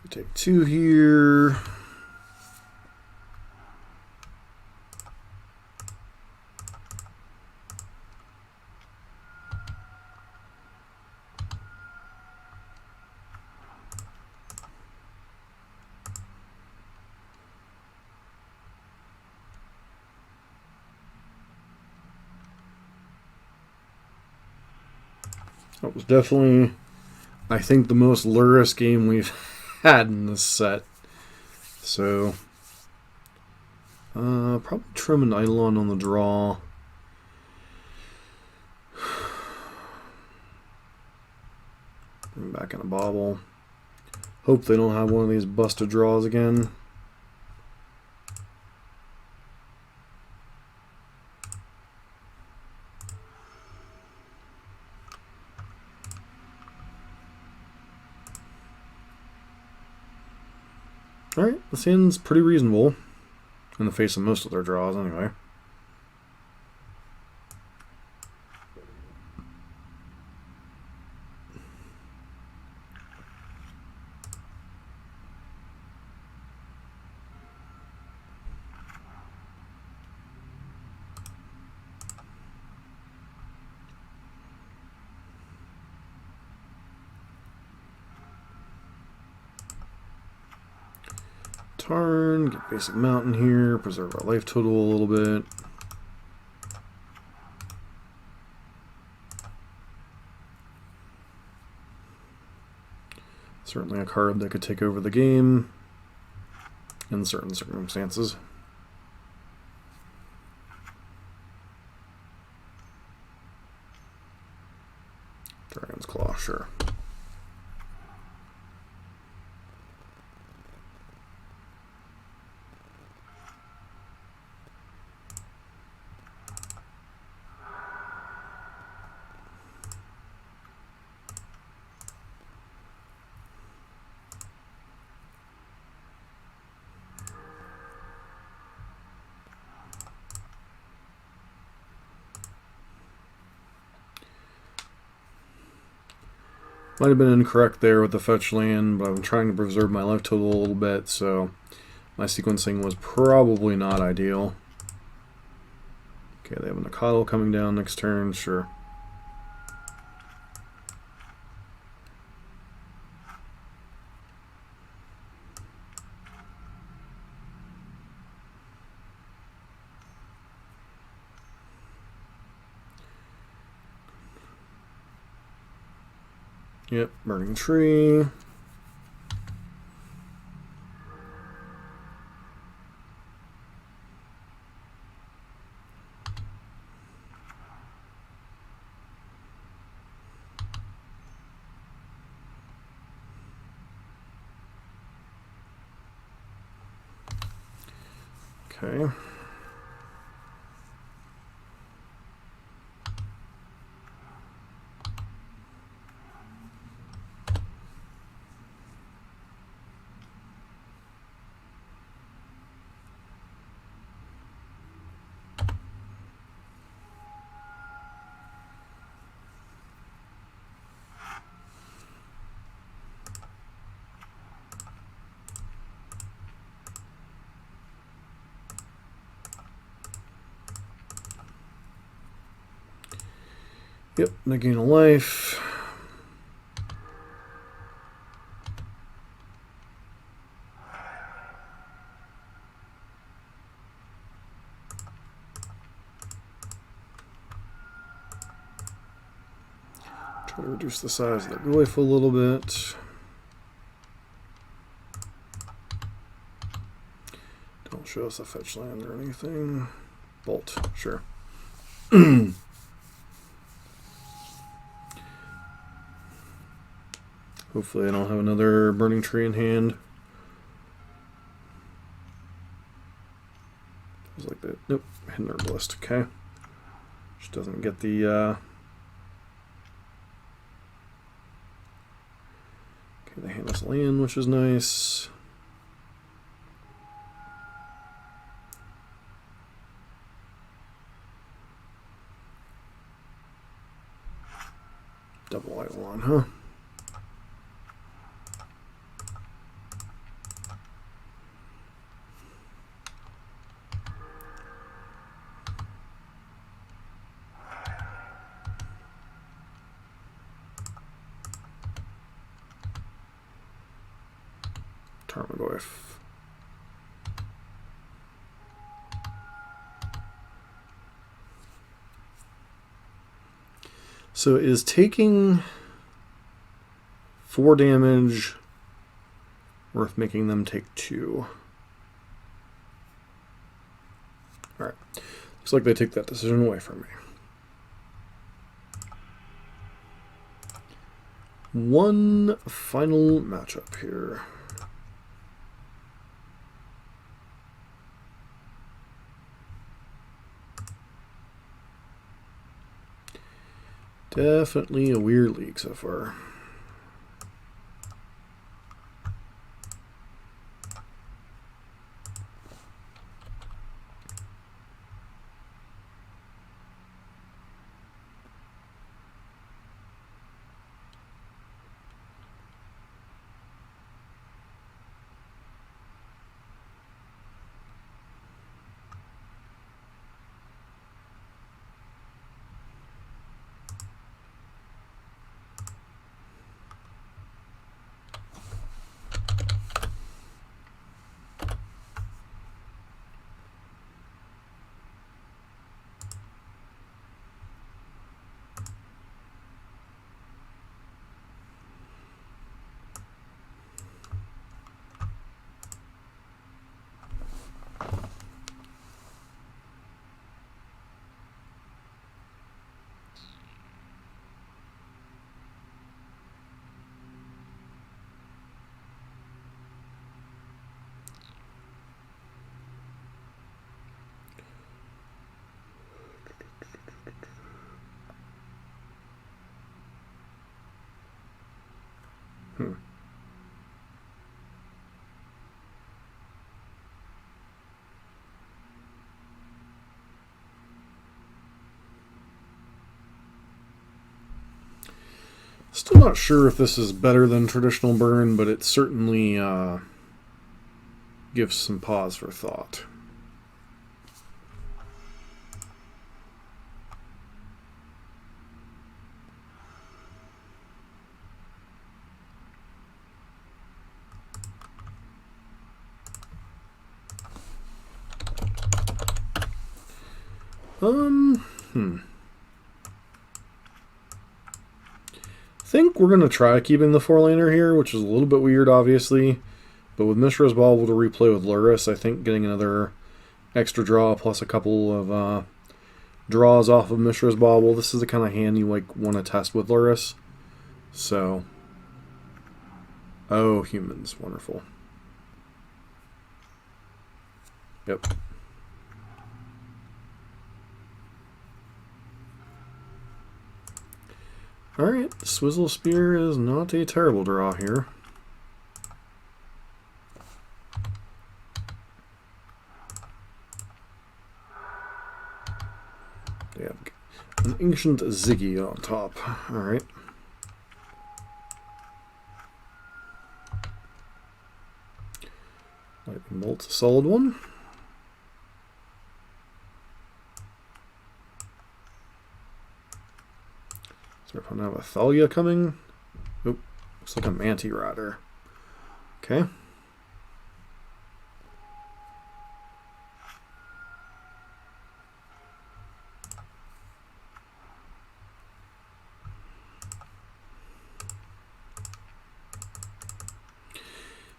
Speaker 1: Take 2 here. That was definitely, I think, the most Lurrus game we've had in this set. So Probably trim an Eidolon on the draw. Bring back in a bauble. Hope they don't have one of these busted draws again. Alright, this hand's pretty reasonable in the face of most of their draws anyway. Tarn, get basic mountain here, preserve our life total a little bit. Certainly a card that could take over the game in certain circumstances. Dragon's Claw, sure. Might have been incorrect there with the fetch land, but I'm trying to preserve my life total a little bit, so my sequencing was probably not ideal. Okay, they have a Nakatl coming down next turn, sure. Yep, burning tree. Okay. Yep, they gain a life. Try to reduce the size of the glyph a little bit. Don't show us a fetch land or anything. Bolt, sure. Hopefully I don't have another burning tree in hand. Feels like that. Nope, hidden herbalist, okay. Just doesn't get the okay, they hand us land, which is nice. Double Eidolon, huh? Tarmogoyf. So is taking 4 damage worth making them take 2? Alright. Looks like they take that decision away from me. One final matchup here. Definitely a weird league so far. Still not sure if this is better than traditional burn, but it certainly gives some pause for thought. I think we're going to try keeping the 4-laner here, which is a little bit weird, obviously. But with Mishra's Bauble to replay with Lurrus, I think getting another extra draw plus a couple of draws off of Mishra's Bauble, this is the kind of hand you like want to test with Lurrus. So, oh, humans, wonderful. Yep. Alright, Swizzle Spear is not a terrible draw here. They have an Ancient Ziggy on top. Alright. Lightning Bolt's a solid one. Is there now a Thalia coming? Oop, looks like a Manti Rider. Okay.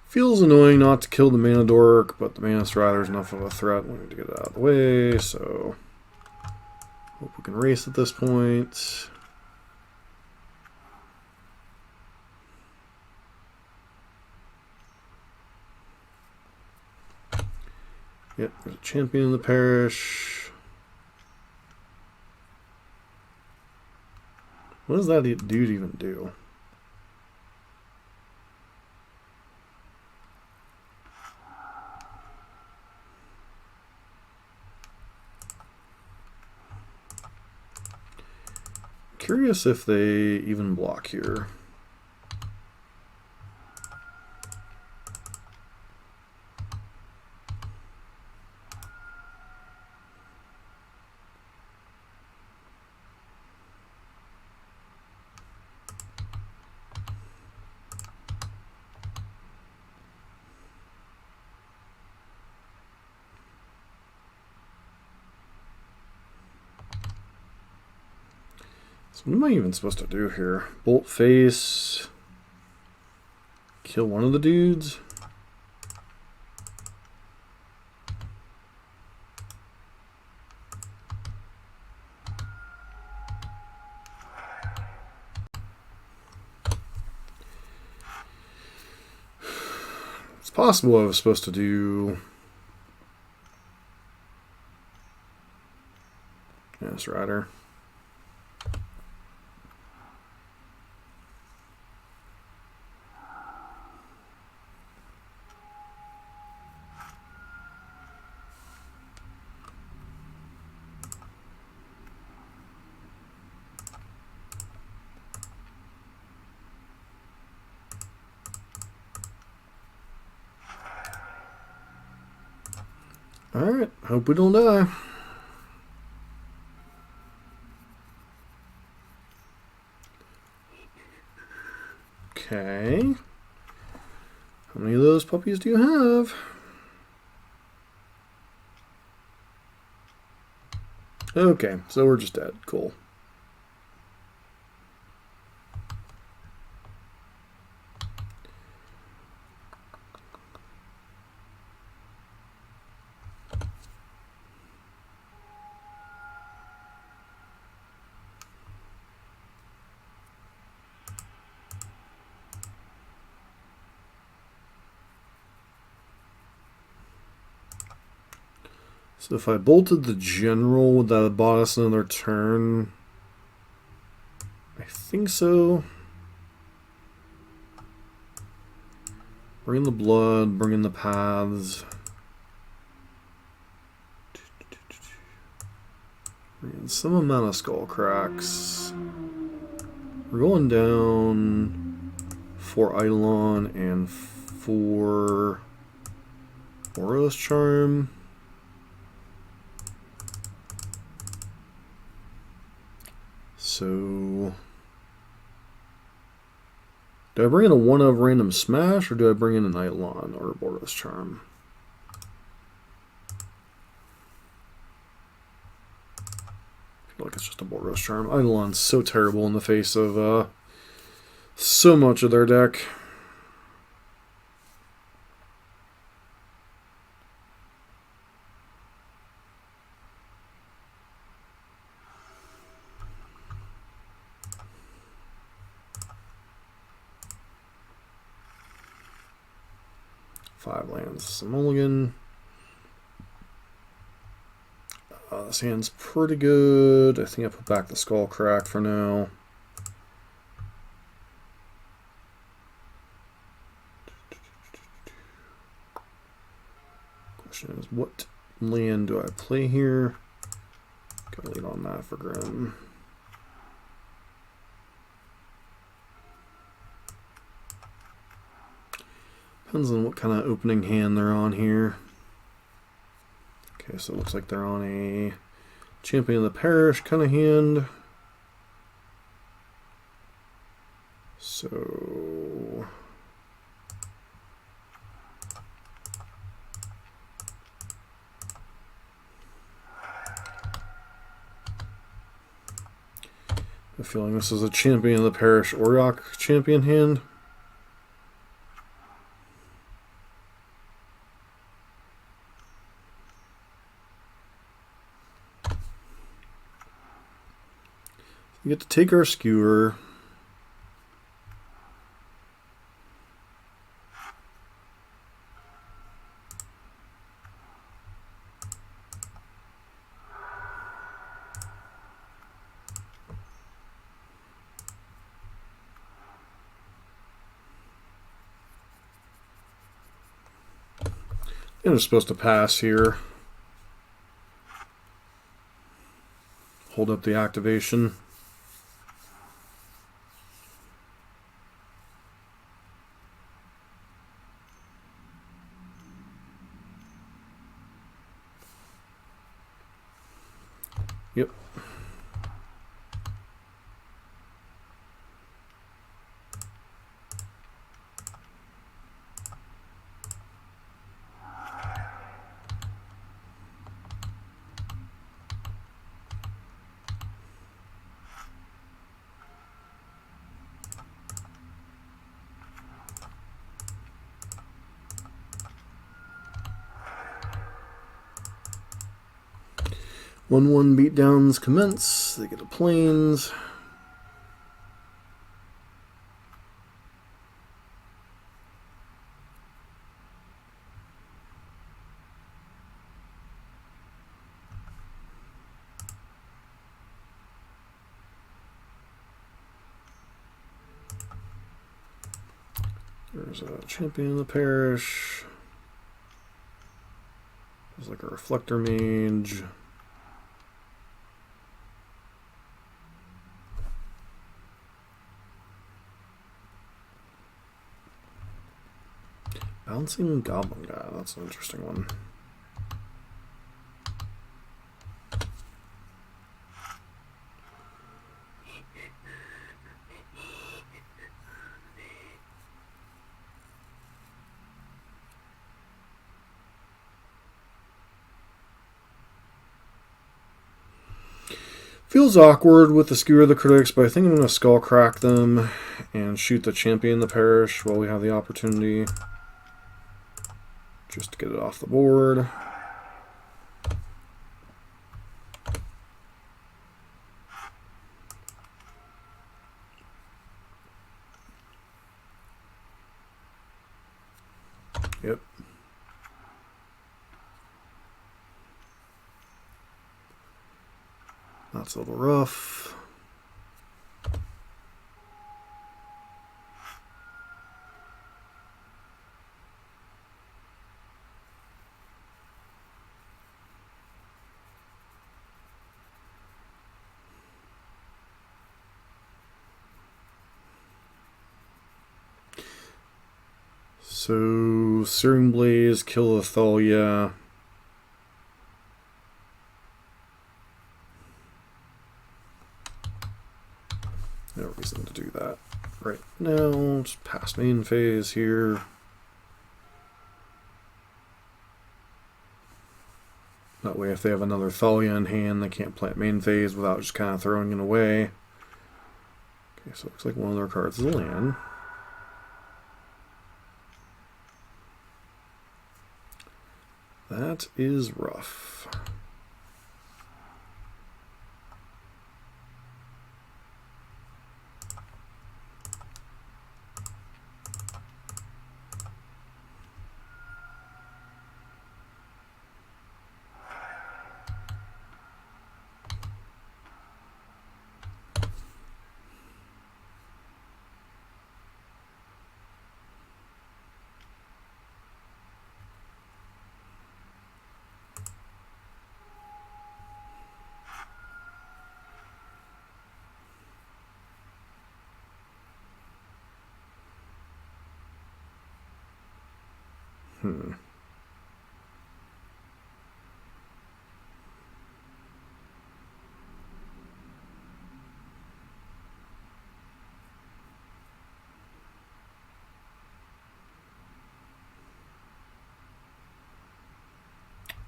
Speaker 1: Feels annoying not to kill the Mana Dork, but the Mana Strider is enough of a threat. We need to get it out of the way, so hope we can race at this point. Yep, there's a champion in the parish. What does that dude even do? Curious if they even block here. So what am I even supposed to do here? Bolt face. Kill one of the dudes. possible I was supposed to do... Yes, Rider. Alright, hope we don't die. Okay. How many of those puppies do you have? Okay, so we're just dead. Cool. So if I bolted the general, would that have bought us another turn? I think so. Bring in the blood, bring in the paths. Bring in some amount of skull cracks. We're going down 4 Eidolon and 4 Lurrus Charm. So, do I bring in a 1 of random smash, or do I bring in an Eidolon or a Lurrus Charm? I feel like it's just a Lurrus Charm. Eidolon's so terrible in the face of so much of their deck. Five lands. Mulligan. This hand's pretty good. I think I put back the Skull Crack for now. Question is, what land do I play here? Gotta lead on that for Grim. Depends on what kind of opening hand they're on here. Okay, so it looks like they're on a Champion of the Parish kind of hand. So... I'm feeling this is a Champion of the Parish Oriok champion hand. We get to take our skewer. And it's supposed to pass here. Hold up the activation. Yep. One beatdowns commence. They get a plains. There's a champion of the parish. There's like a reflector mage. Bouncing goblin guy, that's an interesting one. Feels awkward with the skewer of the critics, but I think I'm going to skull crack them and shoot the champion of the parish while we have the opportunity. Just to get it off the board. Yep. That's a little rough. So, Searing Blaze, kill Athalia. No reason to do that right now. Just past main phase here. That way, if they have another Thalia in hand, they can't plant main phase without just kind of throwing it away. Okay, so it looks like one of their cards is a land. That is rough.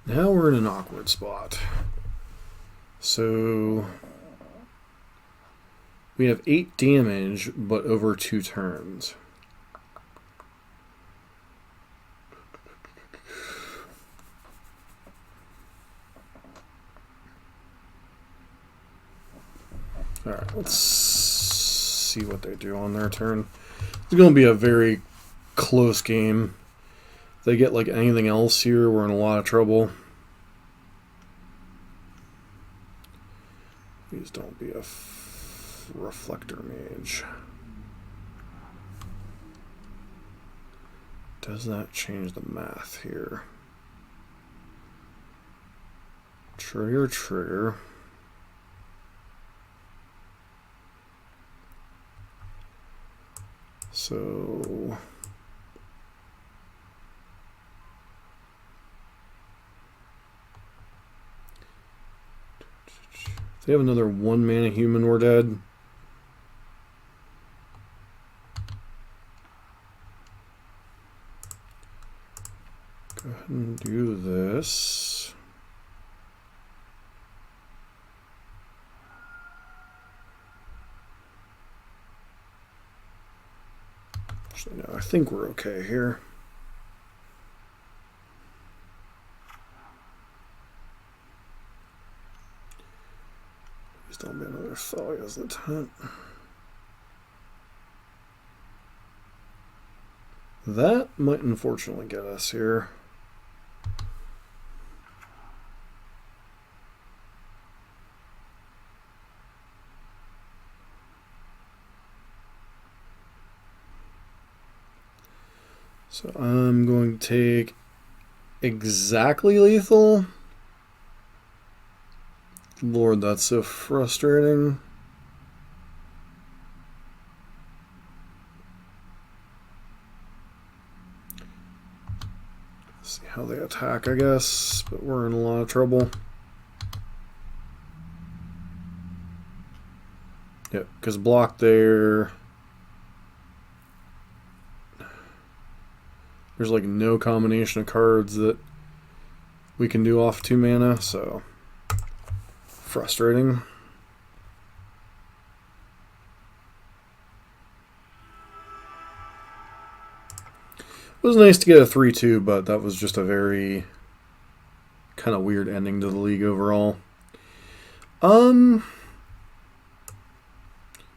Speaker 1: Now we're in an awkward spot. So we have 8 damage, but over 2 turns. Alright, let's see what they do on their turn. It's going to be a very close game. If they get like anything else here, we're in a lot of trouble. Please don't be a reflector mage. Does that change the math here? Trigger, trigger. So if they have another 1 mana human, we're dead. Go ahead and do this. Actually, no, I think we're okay here. Please don't be another Thalia as the tent. That might unfortunately get us here. So I'm going to take exactly lethal. Lord, that's so frustrating. Let's see how they attack, I guess, but we're in a lot of trouble. Yep, because block there. There's like no combination of cards that we can do off 2 mana, so frustrating. It was nice to get a 3-2, but that was just a very kind of weird ending to the league overall.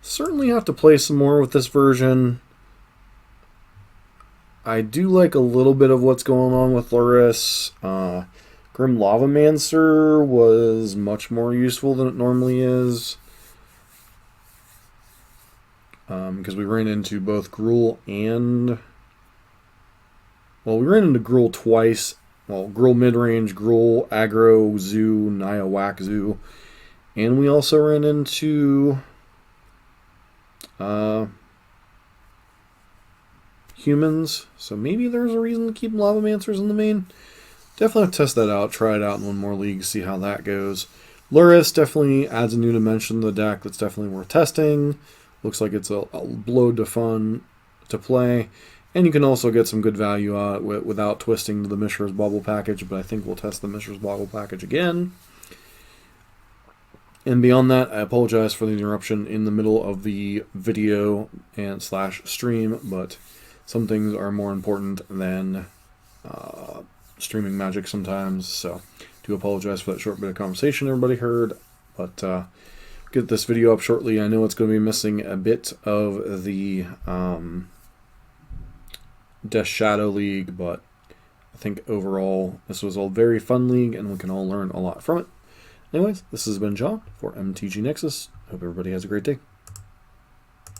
Speaker 1: Certainly have to play some more with this version. I do like a little bit of what's going on with Lurrus. Grim Lavamancer was much more useful than it normally is. Because we ran into both Gruul and... Well, we ran into Gruul twice. Well, Gruul midrange, Gruul aggro, Zoo, Naya whack Zoo. And we also ran into... humans, so maybe there's a reason to keep Lavamancers in the main. Definitely have to test that out, try it out in one more league, see how that goes. Lurrus definitely adds a new dimension to the deck that's definitely worth testing. Looks like it's a load of fun to play, and you can also get some good value out without twisting to the Mishra's Bauble package, but I think we'll test the Mishra's Bauble package again. And beyond that, I apologize for the interruption in the middle of the video and / stream, but some things are more important than streaming Magic sometimes, so do apologize for that short bit of conversation everybody heard, but get this video up shortly. I know it's going to be missing a bit of the Death Shadow League, but I think overall this was a very fun league, and we can all learn a lot from it. Anyways, this has been John for MTG Nexus. Hope everybody has a great day.